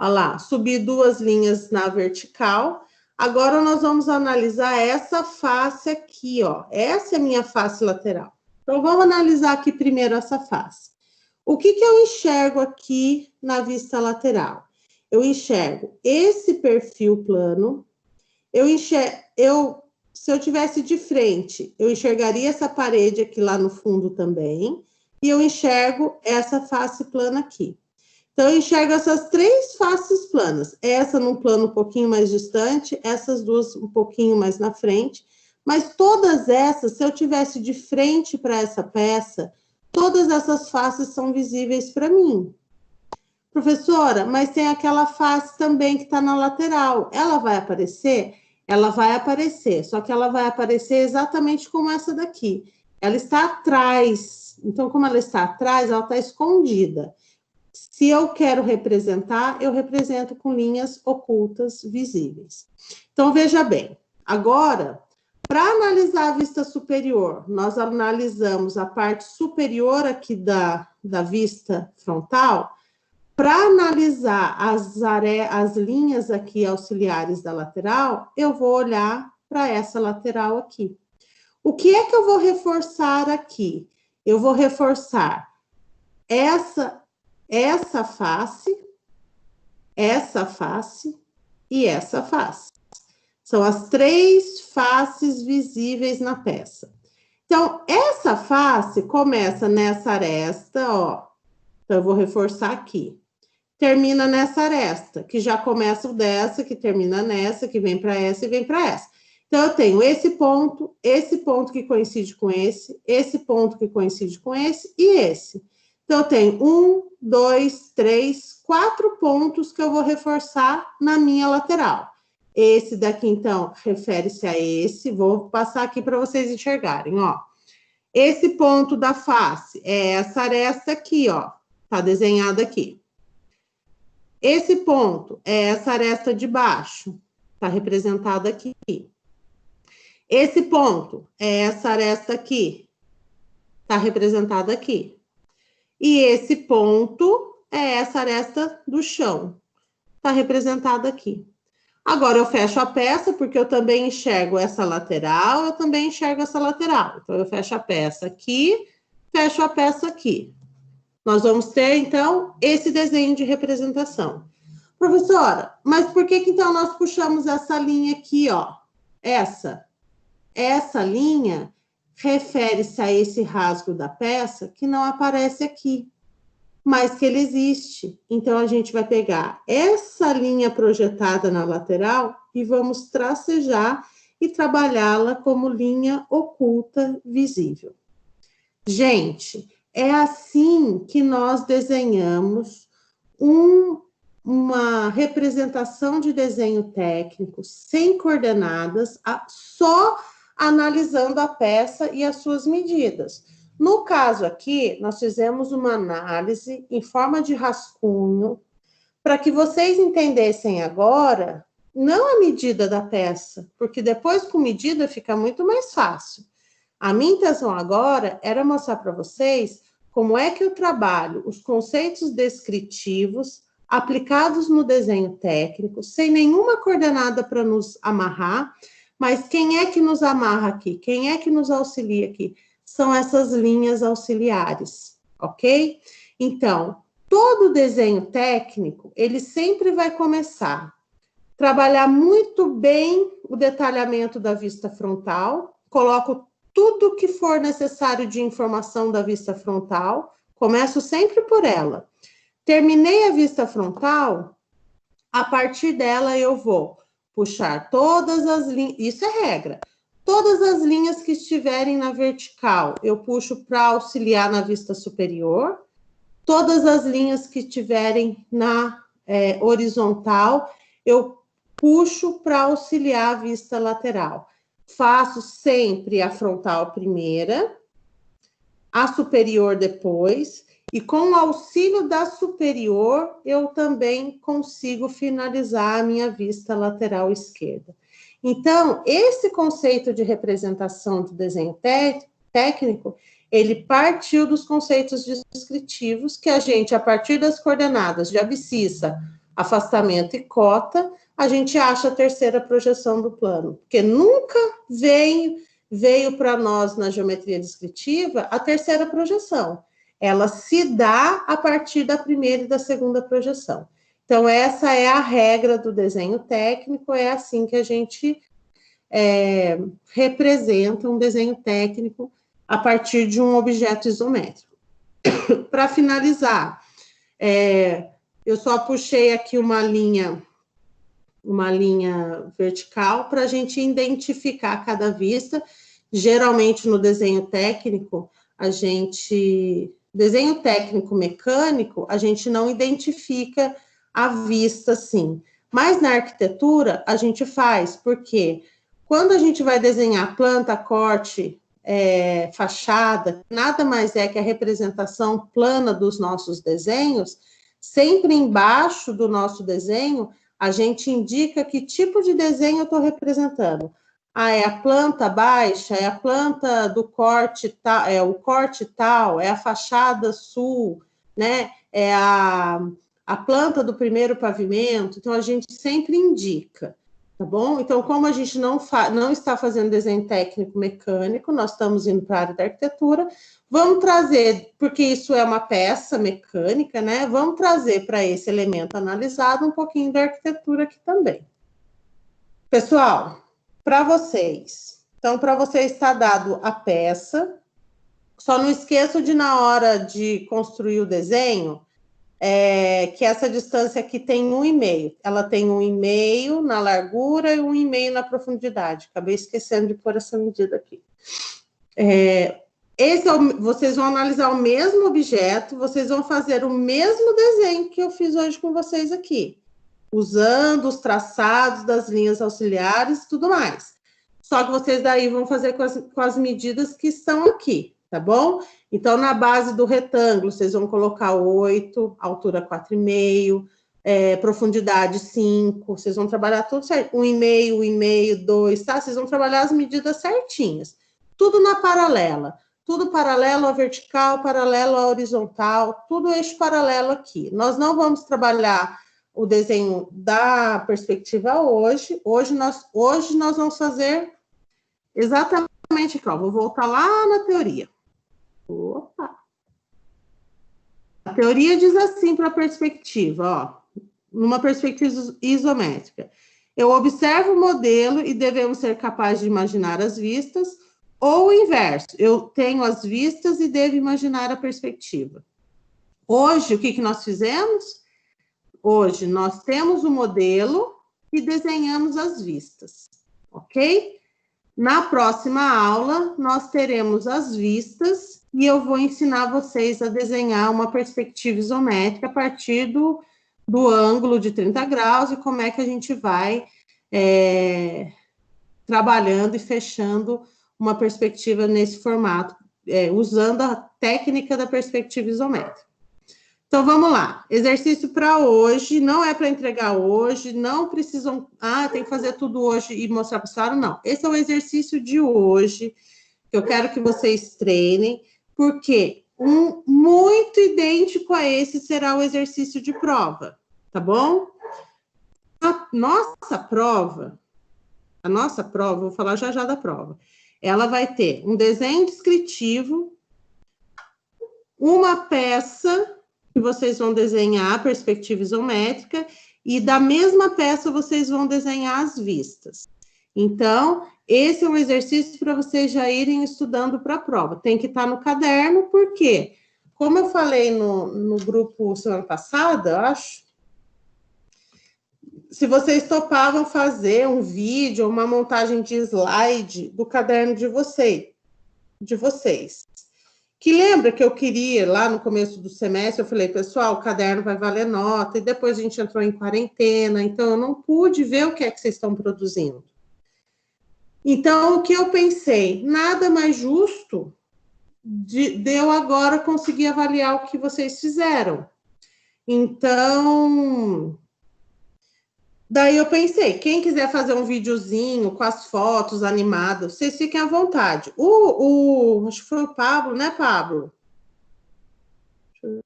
Olha lá, subi 2 linhas na vertical. Agora, nós vamos analisar essa face aqui, ó. Essa é a minha face lateral. Então, vamos analisar aqui primeiro essa face. O que eu enxergo aqui na vista lateral? Eu enxergo esse perfil plano. Se eu tivesse de frente, eu enxergaria essa parede aqui lá no fundo também. E eu enxergo essa face plana aqui. Então, eu enxergo essas 3 faces planas. Essa num plano um pouquinho mais distante, essas 2 um pouquinho mais na frente. Mas todas essas, se eu tivesse de frente para essa peça, todas essas faces são visíveis para mim. Professora, mas tem aquela face também que está na lateral. Ela vai aparecer? Ela vai aparecer, só que ela vai aparecer exatamente como essa daqui. Ela está atrás. Então, como ela está atrás, ela está escondida. Se eu quero representar, eu represento com linhas ocultas visíveis. Então, veja bem. Agora, para analisar a vista superior, nós analisamos a parte superior aqui da vista frontal. Para analisar as linhas aqui auxiliares da lateral, eu vou olhar para essa lateral aqui. O que é que eu vou reforçar aqui? Eu vou reforçar essa face e essa face. São as 3 faces visíveis na peça. Então, essa face começa nessa aresta, ó. Então, eu vou reforçar aqui. Termina nessa aresta, que já começa o dessa, que termina nessa, que vem para essa e vem para essa. Então, eu tenho esse ponto que coincide com esse ponto que coincide com esse e esse. Então, eu tenho 1, 2, 3, 4 pontos que eu vou reforçar na minha lateral. Esse daqui, então, refere-se a esse. Vou passar aqui para vocês enxergarem, ó. Esse ponto da face é essa aresta aqui, ó. Tá desenhada aqui. Esse ponto é essa aresta de baixo, está representada aqui. Esse ponto é essa aresta aqui, está representada aqui. E esse ponto é essa aresta do chão, está representada aqui. Agora, eu fecho a peça, porque eu também enxergo essa lateral, eu também enxergo essa lateral. Então, eu fecho a peça aqui, fecho a peça aqui. Nós vamos ter, então, esse desenho de representação. Professora, mas por que então nós puxamos essa linha aqui, ó? Essa linha refere-se a esse rasgo da peça que não aparece aqui, mas que ele existe. Então, a gente vai pegar essa linha projetada na lateral e vamos tracejar e trabalhá-la como linha oculta visível. Gente, é assim que nós desenhamos uma representação de desenho técnico sem coordenadas, só analisando a peça e as suas medidas. No caso aqui, nós fizemos uma análise em forma de rascunho, para que vocês entendessem agora, não a medida da peça, porque depois com medida fica muito mais fácil. A minha intenção agora era mostrar para vocês como é que eu trabalho os conceitos descritivos aplicados no desenho técnico, sem nenhuma coordenada para nos amarrar, mas quem é que nos amarra aqui? Quem é que nos auxilia aqui? São essas linhas auxiliares, ok? Então, todo desenho técnico, ele sempre vai começar trabalhar muito bem o detalhamento da vista frontal, coloco tudo que for necessário de informação da vista frontal, começo sempre por ela. Terminei a vista frontal, a partir dela eu vou puxar todas as linhas, isso é regra, todas as linhas que estiverem na vertical, eu puxo para auxiliar na vista superior, todas as linhas que estiverem na horizontal, eu puxo para auxiliar a vista lateral. Faço sempre a frontal primeira, a superior depois, e com o auxílio da superior, eu também consigo finalizar a minha vista lateral esquerda. Então, esse conceito de representação do desenho técnico, ele partiu dos conceitos descritivos, que a gente, a partir das coordenadas de abscissa, afastamento e cota, a gente acha a terceira projeção do plano, porque nunca veio para nós na geometria descritiva a terceira projeção. Ela se dá a partir da primeira e da segunda projeção. Então, essa é a regra do desenho técnico, é assim que a gente representa um desenho técnico a partir de um objeto isométrico. Para finalizar, Eu só puxei aqui uma linha vertical para a gente identificar cada vista. Geralmente, no desenho técnico mecânico, a gente não identifica a vista assim. Mas na arquitetura, a gente faz, porque quando a gente vai desenhar planta, corte, fachada, nada mais é que a representação plana dos nossos desenhos, sempre embaixo do nosso desenho, a gente indica que tipo de desenho eu estou representando. É a planta baixa, é a planta do corte tal, é o corte tal, é a fachada sul, né? É a planta do primeiro pavimento. Então, a gente sempre indica, tá bom? Então, como a gente não está fazendo desenho técnico mecânico, nós estamos indo para a área da arquitetura, vamos trazer, porque isso é uma peça mecânica, né? Vamos trazer para esse elemento analisado um pouquinho da arquitetura aqui também. Pessoal, para vocês. Então, para vocês está dado a peça. Só não esqueçam de, na hora de construir o desenho, que essa distância aqui tem 1,5. Ela tem 1,5 na largura e 1,5 na profundidade. Acabei esquecendo de pôr essa medida aqui. Vocês vão analisar o mesmo objeto, vocês vão fazer o mesmo desenho que eu fiz hoje com vocês aqui, usando os traçados das linhas auxiliares e tudo mais. Só que vocês daí vão fazer com as medidas que estão aqui, tá bom? Então, na base do retângulo, vocês vão colocar 8, altura 4,5, profundidade 5, vocês vão trabalhar tudo certo, 1,5, 1,5, 2, tá? Vocês vão trabalhar as medidas certinhas, tudo na paralela. Tudo paralelo à vertical, paralelo à horizontal, tudo eixo paralelo aqui. Nós não vamos trabalhar o desenho da perspectiva hoje. Hoje nós vamos fazer exatamente aqui, ó. Vou voltar lá na teoria. Opa! A teoria diz assim para a perspectiva, ó. Numa perspectiva isométrica. Eu observo o modelo e devemos ser capazes de imaginar as vistas, ou o inverso, eu tenho as vistas e devo imaginar a perspectiva. Hoje, o que nós fizemos? Hoje, nós temos o modelo e desenhamos as vistas, ok? Na próxima aula, nós teremos as vistas e eu vou ensinar vocês a desenhar uma perspectiva isométrica a partir do ângulo de 30 graus e como é que a gente vai trabalhando e fechando uma perspectiva nesse formato, usando a técnica da perspectiva isométrica. Então, vamos lá. Exercício para hoje, não é para entregar hoje, não precisam... tem que fazer tudo hoje e mostrar para a senhora, não. Esse é o exercício de hoje, que eu quero que vocês treinem, porque muito idêntico a esse será o exercício de prova, tá bom? A nossa prova, vou falar já da prova, ela vai ter um desenho descritivo, uma peça que vocês vão desenhar a perspectiva isométrica e da mesma peça vocês vão desenhar as vistas. Então, esse é um exercício para vocês já irem estudando para a prova. Tem que estar no caderno, porque, como eu falei no grupo semana passada, eu acho, se vocês topavam fazer um vídeo ou uma montagem de slide do caderno de vocês. Que lembra que eu queria, lá no começo do semestre, eu falei, pessoal, o caderno vai valer nota, e depois a gente entrou em quarentena, então eu não pude ver o que é que vocês estão produzindo. Então, o que eu pensei? Nada mais justo de eu agora conseguir avaliar o que vocês fizeram. Então... Daí eu pensei, quem quiser fazer um videozinho com as fotos animadas, vocês fiquem à vontade. Acho que foi o Pablo, né, Pablo?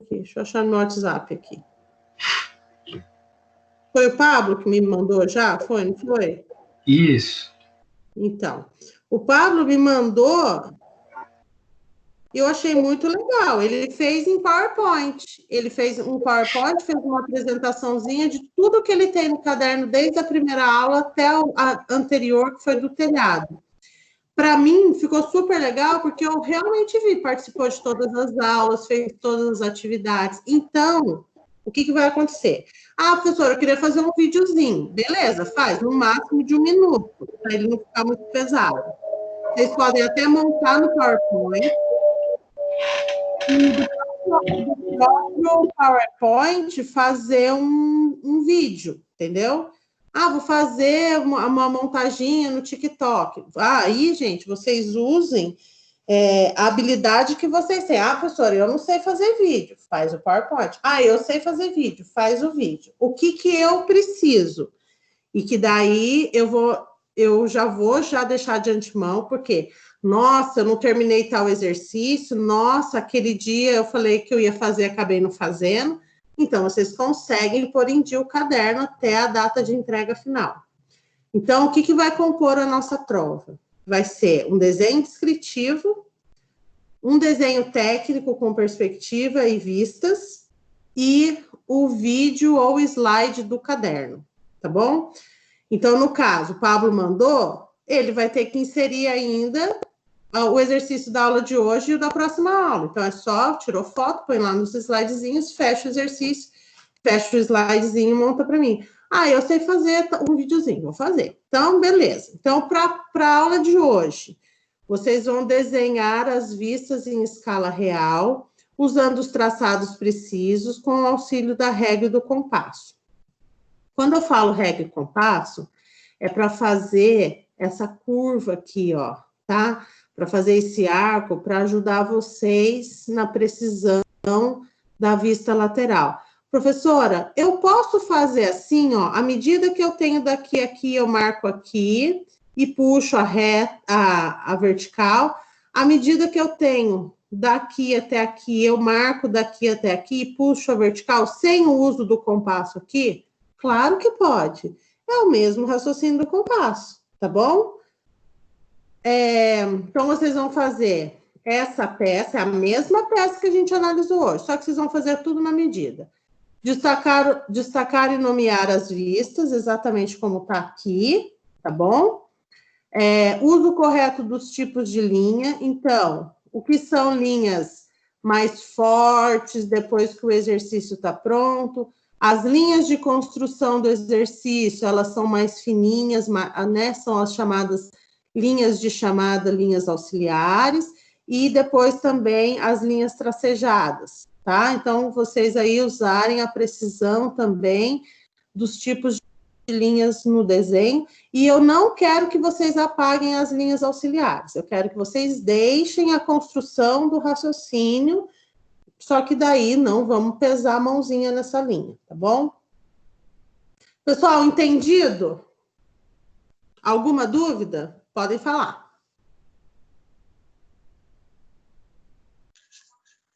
Deixa eu achar no meu WhatsApp aqui. Foi o Pablo que me mandou já? Foi, não foi? Isso. Então, o Pablo me mandou... Eu achei muito legal. Ele fez em PowerPoint. Ele fez um PowerPoint, fez uma apresentaçãozinha de tudo que ele tem no caderno, desde a primeira aula até a anterior, que foi do telhado. Para mim, ficou super legal, porque eu realmente vi, participou de todas as aulas, fez todas as atividades. Então, o que, que vai acontecer? Ah, professora, eu queria fazer um videozinho. Beleza, faz, no máximo de 1 minuto, para ele não ficar muito pesado. Vocês podem até montar no PowerPoint. E do próprio PowerPoint fazer um vídeo, entendeu? Ah, vou fazer uma montaginha no TikTok. Ah, aí, gente, vocês usem a habilidade que vocês têm. Ah, professora, eu não sei fazer vídeo, faz o PowerPoint. Ah, eu sei fazer vídeo, faz o vídeo. O que que eu preciso? E que daí eu já vou deixar de antemão, porque, nossa, eu não terminei tal exercício, nossa, aquele dia eu falei que eu ia fazer, acabei não fazendo. Então, vocês conseguem pôr em dia o caderno até a data de entrega final. Então, o que que vai compor a nossa prova? Vai ser um desenho descritivo, um desenho técnico com perspectiva e vistas, e o vídeo ou slide do caderno, tá bom? Então, no caso, o Pablo mandou, ele vai ter que inserir ainda o exercício da aula de hoje e o da próxima aula. Então, é só, tirou foto, põe lá nos slidezinhos, fecha o exercício, fecha o slidezinho e monta para mim. Ah, eu sei fazer um videozinho, vou fazer. Então, beleza. Então, para a aula de hoje, vocês vão desenhar as vistas em escala real, usando os traçados precisos, com o auxílio da régua e do compasso. Quando eu falo régua e compasso, é para fazer essa curva aqui, ó, tá? Para fazer esse arco, para ajudar vocês na precisão da vista lateral. Professora, eu posso fazer assim, ó, à medida que eu tenho daqui a aqui, eu marco aqui e puxo a vertical. À medida que eu tenho daqui até aqui, eu marco daqui até aqui e puxo a vertical sem o uso do compasso aqui? Claro que pode. É o mesmo raciocínio do compasso, tá bom? Então, vocês vão fazer essa peça, é a mesma peça que a gente analisou hoje, só que vocês vão fazer tudo na medida. Destacar e nomear as vistas, exatamente como está aqui, tá bom? Uso correto dos tipos de linha. Então, o que são linhas mais fortes depois que o exercício está pronto? As linhas de construção do exercício, elas são mais fininhas, né? São as chamadas linhas de chamada, linhas auxiliares, e depois também as linhas tracejadas, tá? Então, vocês aí usarem a precisão também dos tipos de linhas no desenho, e eu não quero que vocês apaguem as linhas auxiliares, eu quero que vocês deixem a construção do raciocínio, só que daí não vamos pesar a mãozinha nessa linha, tá bom? Pessoal, entendido? Alguma dúvida? Podem falar.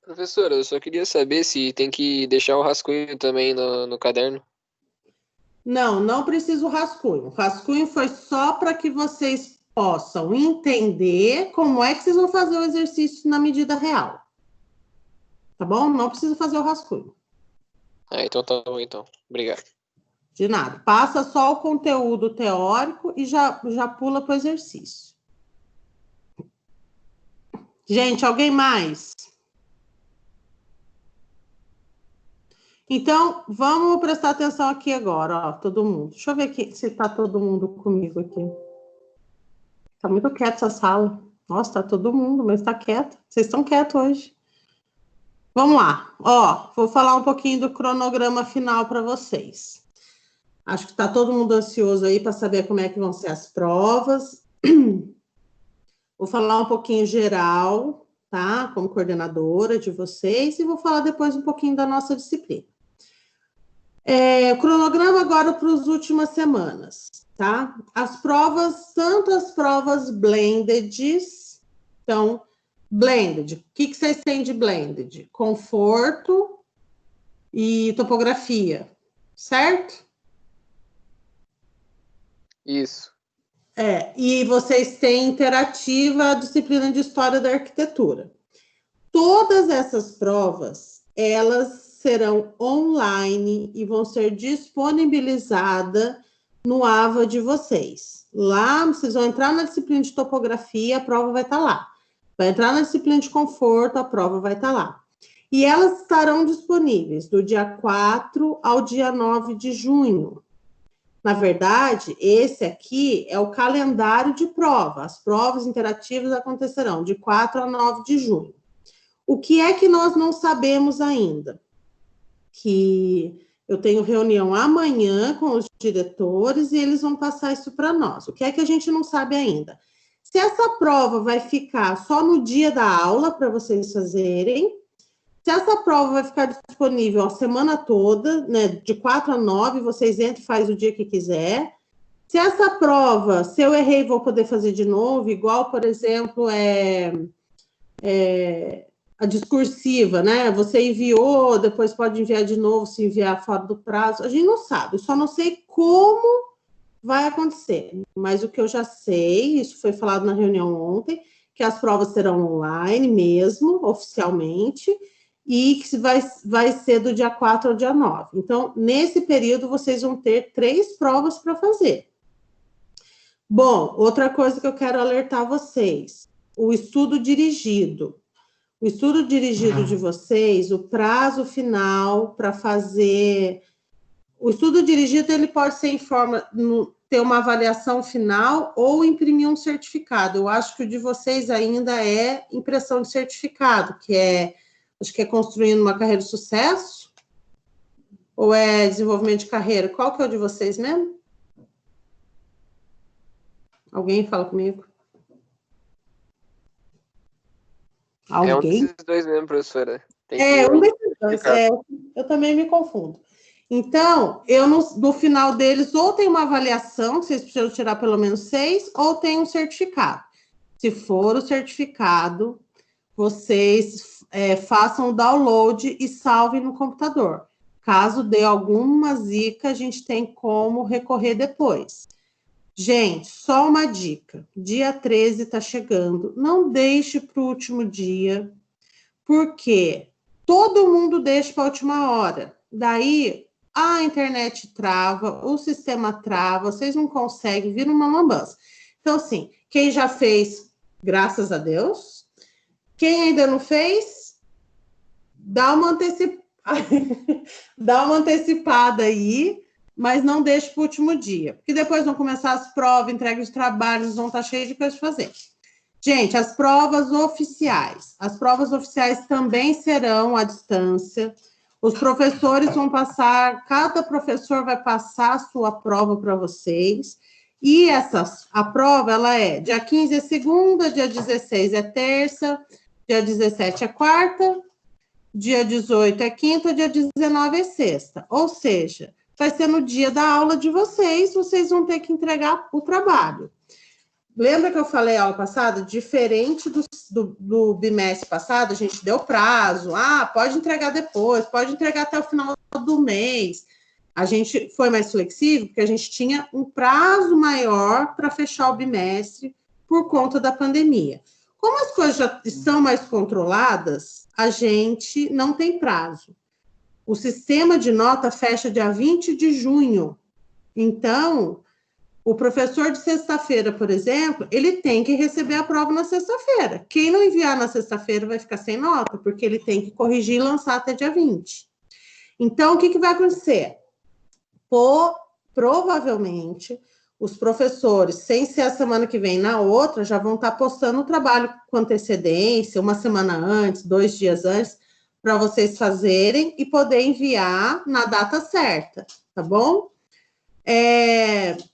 Professora, eu só queria saber se tem que deixar o rascunho também no caderno. Não, não precisa o rascunho. O rascunho foi só para que vocês possam entender como é que vocês vão fazer o exercício na medida real. Tá bom? Não precisa fazer o rascunho. Então tá bom, então. Obrigado. De nada. Passa só o conteúdo teórico e já pula para o exercício. Gente, alguém mais? Então, vamos prestar atenção aqui agora, ó, todo mundo. Deixa eu ver aqui se tá todo mundo comigo aqui. Tá muito quieto essa sala. Nossa, tá todo mundo, mas tá quieto. Vocês estão quietos hoje. Vamos lá. Ó, vou falar um pouquinho do cronograma final para vocês. Acho que tá todo mundo ansioso aí para saber como é que vão ser as provas. Vou falar um pouquinho geral, tá? Como coordenadora de vocês, e vou falar depois um pouquinho da nossa disciplina. O cronograma agora para as últimas semanas, tá? As provas, tanto as provas blended, então, blended, o que vocês têm de blended? Conforto e topografia, certo? Isso. E vocês têm interativa a disciplina de História da Arquitetura. Todas essas provas, elas serão online e vão ser disponibilizadas no AVA de vocês. Lá, vocês vão entrar na disciplina de topografia, a prova vai estar lá. Vai entrar na disciplina de conforto, a prova vai estar lá. E elas estarão disponíveis do dia 4 ao dia 9 de junho. Na verdade, esse aqui é o calendário de prova. As provas interativas acontecerão de 4 a 9 de junho. O que é que nós não sabemos ainda? Que eu tenho reunião amanhã com os diretores e eles vão passar isso para nós. O que é que a gente não sabe ainda? Se essa prova vai ficar só no dia da aula para vocês fazerem, se essa prova vai ficar disponível a semana toda, né, de 4 a 9, vocês entram e fazem o dia que quiser. Se essa prova, se eu errei, vou poder fazer de novo, igual, por exemplo, a discursiva, né? Você enviou, depois pode enviar de novo, se enviar fora do prazo. A gente não sabe, eu só não sei como vai acontecer. Mas o que eu já sei, isso foi falado na reunião ontem, que as provas serão online mesmo, oficialmente, e que vai ser do dia 4 ao dia 9. Então, nesse período, vocês vão ter 3 provas para fazer. Bom, outra coisa que eu quero alertar vocês, o estudo dirigido. O estudo dirigido de vocês, o prazo final para fazer... O estudo dirigido, ele pode ser em forma... ter uma avaliação final ou imprimir um certificado. Eu acho que o de vocês ainda é impressão de certificado, acho que é construindo uma carreira de sucesso, ou é desenvolvimento de carreira? Qual que é o de vocês mesmo? Alguém fala comigo? Alguém? É um desses dois mesmo, professora. Um desses dois. Eu também me confundo. Então, no final deles, ou tem uma avaliação, que vocês precisam tirar pelo menos 6, ou tem um certificado. Se for o certificado, vocês façam o download e salvem no computador. Caso dê alguma zica, a gente tem como recorrer depois. Gente, só uma dica. Dia 13 está chegando. Não deixe para o último dia, porque todo mundo deixa para a última hora. Daí, a internet trava, o sistema trava, vocês não conseguem, vira uma lambança. Então, assim, quem já fez, graças a Deus. Quem ainda não fez, dá uma antecipada aí, mas não deixe para o último dia. Porque depois vão começar as provas, entrega de trabalhos, vão estar cheios de coisa para fazer. Gente, as provas oficiais. As provas oficiais também serão à distância. Os professores vão passar, cada professor vai passar a sua prova para vocês. E a prova, ela é dia 15 é segunda, dia 16 é terça, dia 17 é quarta, dia 18 é quinta, dia 19 é sexta. Ou seja, vai ser no dia da aula de vocês vão ter que entregar o trabalho. Lembra que eu falei aula passada? Diferente do bimestre passado, a gente deu prazo. Pode entregar depois, pode entregar até o final do mês. A gente foi mais flexível, porque a gente tinha um prazo maior para fechar o bimestre por conta da pandemia. Como as coisas já estão mais controladas, a gente não tem prazo. O sistema de nota fecha dia 20 de junho. Então, o professor de sexta-feira, por exemplo, ele tem que receber a prova na sexta-feira. Quem não enviar na sexta-feira vai ficar sem nota, porque ele tem que corrigir e lançar até dia 20. Então, o que vai acontecer? Provavelmente, os professores, sem ser a semana que vem, na outra, já vão estar postando o trabalho com antecedência, uma semana antes, 2 dias antes, para vocês fazerem e poder enviar na data certa, tá bom?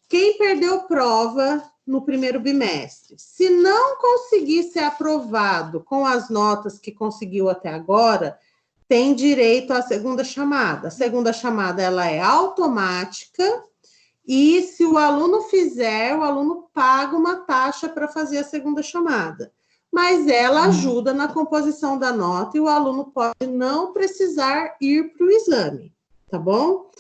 Quem perdeu prova no primeiro bimestre, se não conseguir ser aprovado com as notas que conseguiu até agora, tem direito à segunda chamada. A segunda chamada, ela é automática e se o aluno fizer, o aluno paga uma taxa para fazer a segunda chamada. Mas ela ajuda na composição da nota e o aluno pode não precisar ir para o exame, tá bom?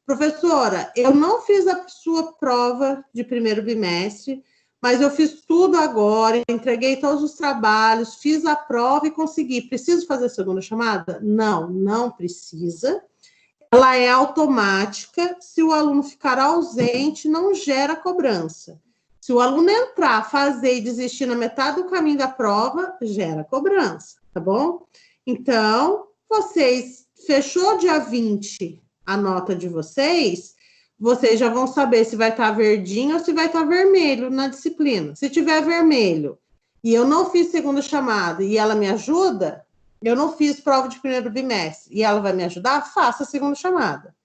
Professora, eu não fiz a sua prova de primeiro bimestre, mas eu fiz tudo agora, entreguei todos os trabalhos, fiz a prova e consegui. Preciso fazer a segunda chamada? Não, não precisa. Ela é automática. Se o aluno ficar ausente, não gera cobrança. Se o aluno entrar, fazer e desistir na metade do caminho da prova, gera cobrança, tá bom? Então, vocês, fechou dia 20 a nota de vocês, vocês já vão saber se vai estar verdinho ou se vai estar vermelho na disciplina. Se tiver vermelho e eu não fiz segunda chamada e ela me ajuda, eu não fiz prova de primeiro bimestre e ela vai me ajudar, faça a segunda chamada.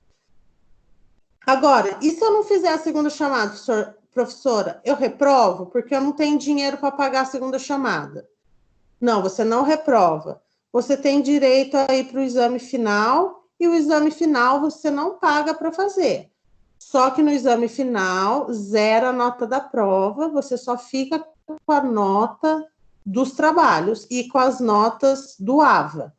Agora, e se eu não fizer a segunda chamada, professora, eu reprovo porque eu não tenho dinheiro para pagar a segunda chamada? Não, você não reprova. Você tem direito a ir para o exame final e o exame final você não paga para fazer. Só que no exame final, zera a nota da prova, você só fica com a nota dos trabalhos e com as notas do AVA.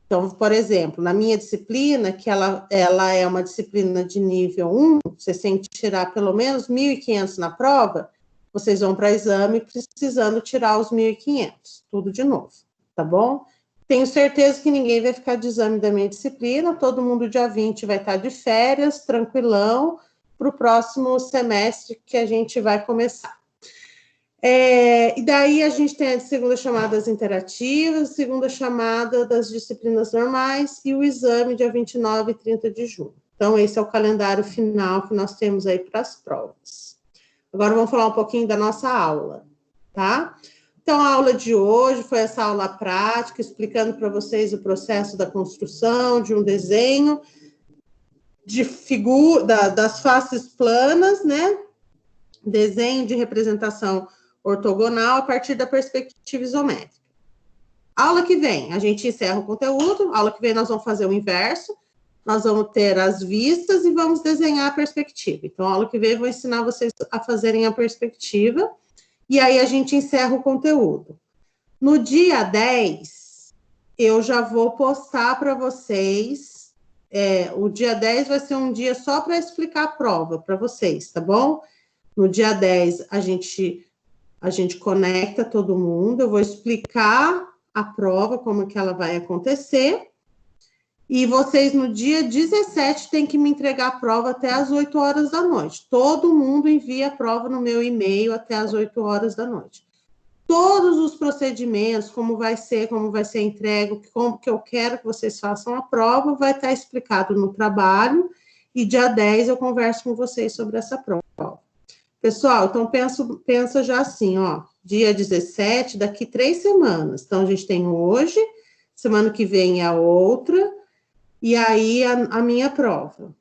Então, por exemplo, na minha disciplina, que ela é uma disciplina de nível 1, vocês têm que tirar pelo menos 1.500 na prova, vocês vão para exame precisando tirar os 1.500, tudo de novo, tá bom? Tenho certeza que ninguém vai ficar de exame da minha disciplina, todo mundo dia 20 vai estar de férias, tranquilão, para o próximo semestre que a gente vai começar. E daí a gente tem a segunda chamada das interativas, segunda chamada das disciplinas normais e o exame dia 29 e 30 de junho. Então, esse é o calendário final que nós temos aí para as provas. Agora vamos falar um pouquinho da nossa aula, tá? Então, a aula de hoje foi essa aula prática, explicando para vocês o processo da construção de um desenho de das faces planas, né? Desenho de representação ortogonal a partir da perspectiva isométrica. Aula que vem, a gente encerra o conteúdo, aula que vem nós vamos fazer o inverso, nós vamos ter as vistas e vamos desenhar a perspectiva. Então, aula que vem eu vou ensinar vocês a fazerem a perspectiva, e aí a gente encerra o conteúdo. No dia 10, eu já vou postar para vocês, o dia 10 vai ser um dia só para explicar a prova para vocês, tá bom? No dia 10, a gente conecta todo mundo, eu vou explicar a prova, como que ela vai acontecer, e vocês no dia 17 têm que me entregar a prova até as 8 horas da noite. Todo mundo envia a prova no meu e-mail até as 8 horas da noite. Todos os procedimentos, como vai ser entregue, como que eu quero que vocês façam a prova, vai estar explicado no trabalho, e dia 10 eu converso com vocês sobre essa prova. Pessoal, então pensa já assim, ó, dia 17, daqui 3 semanas. Então, a gente tem hoje, semana que vem é a outra, e aí a minha prova.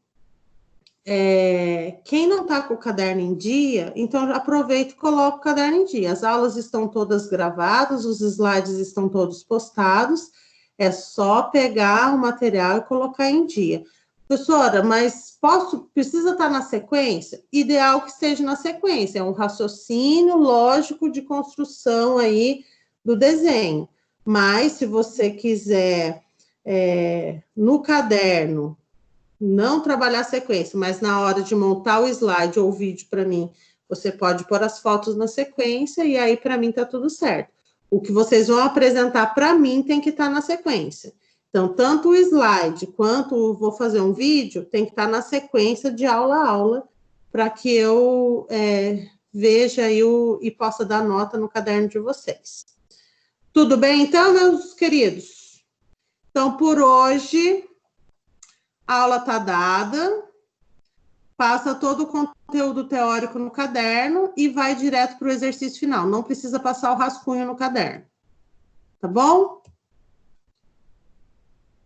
Quem não está com o caderno em dia, então aproveita e coloca o caderno em dia. As aulas estão todas gravadas, os slides estão todos postados, é só pegar o material e colocar em dia. Professora, mas precisa estar na sequência? Ideal que esteja na sequência, é um raciocínio lógico de construção aí do desenho. Mas, se você quiser, no caderno, não trabalhar a sequência, mas na hora de montar o slide ou o vídeo para mim, você pode pôr as fotos na sequência e aí para mim tá tudo certo. O que vocês vão apresentar para mim tem que estar na sequência. Então, tanto o slide quanto vou fazer um vídeo, tem que estar na sequência de aula a aula, para que eu veja aí e possa dar nota no caderno de vocês. Tudo bem, então, meus queridos? Então, por hoje, a aula está dada, passa todo o conteúdo teórico no caderno e vai direto para o exercício final. Não precisa passar o rascunho no caderno. Tá bom?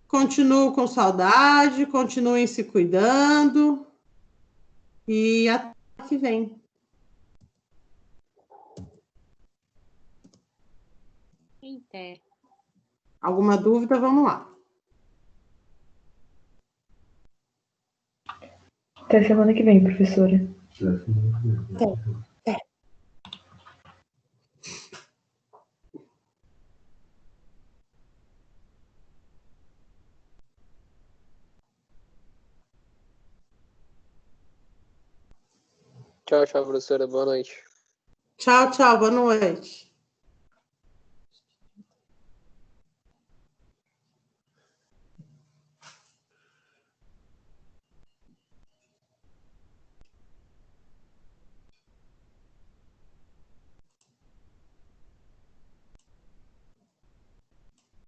Continuo com saudade, continuem se cuidando e até que vem. Alguma dúvida? Vamos lá. Até semana que vem, professora. Tchau, professora. Boa noite. Tchau, boa noite.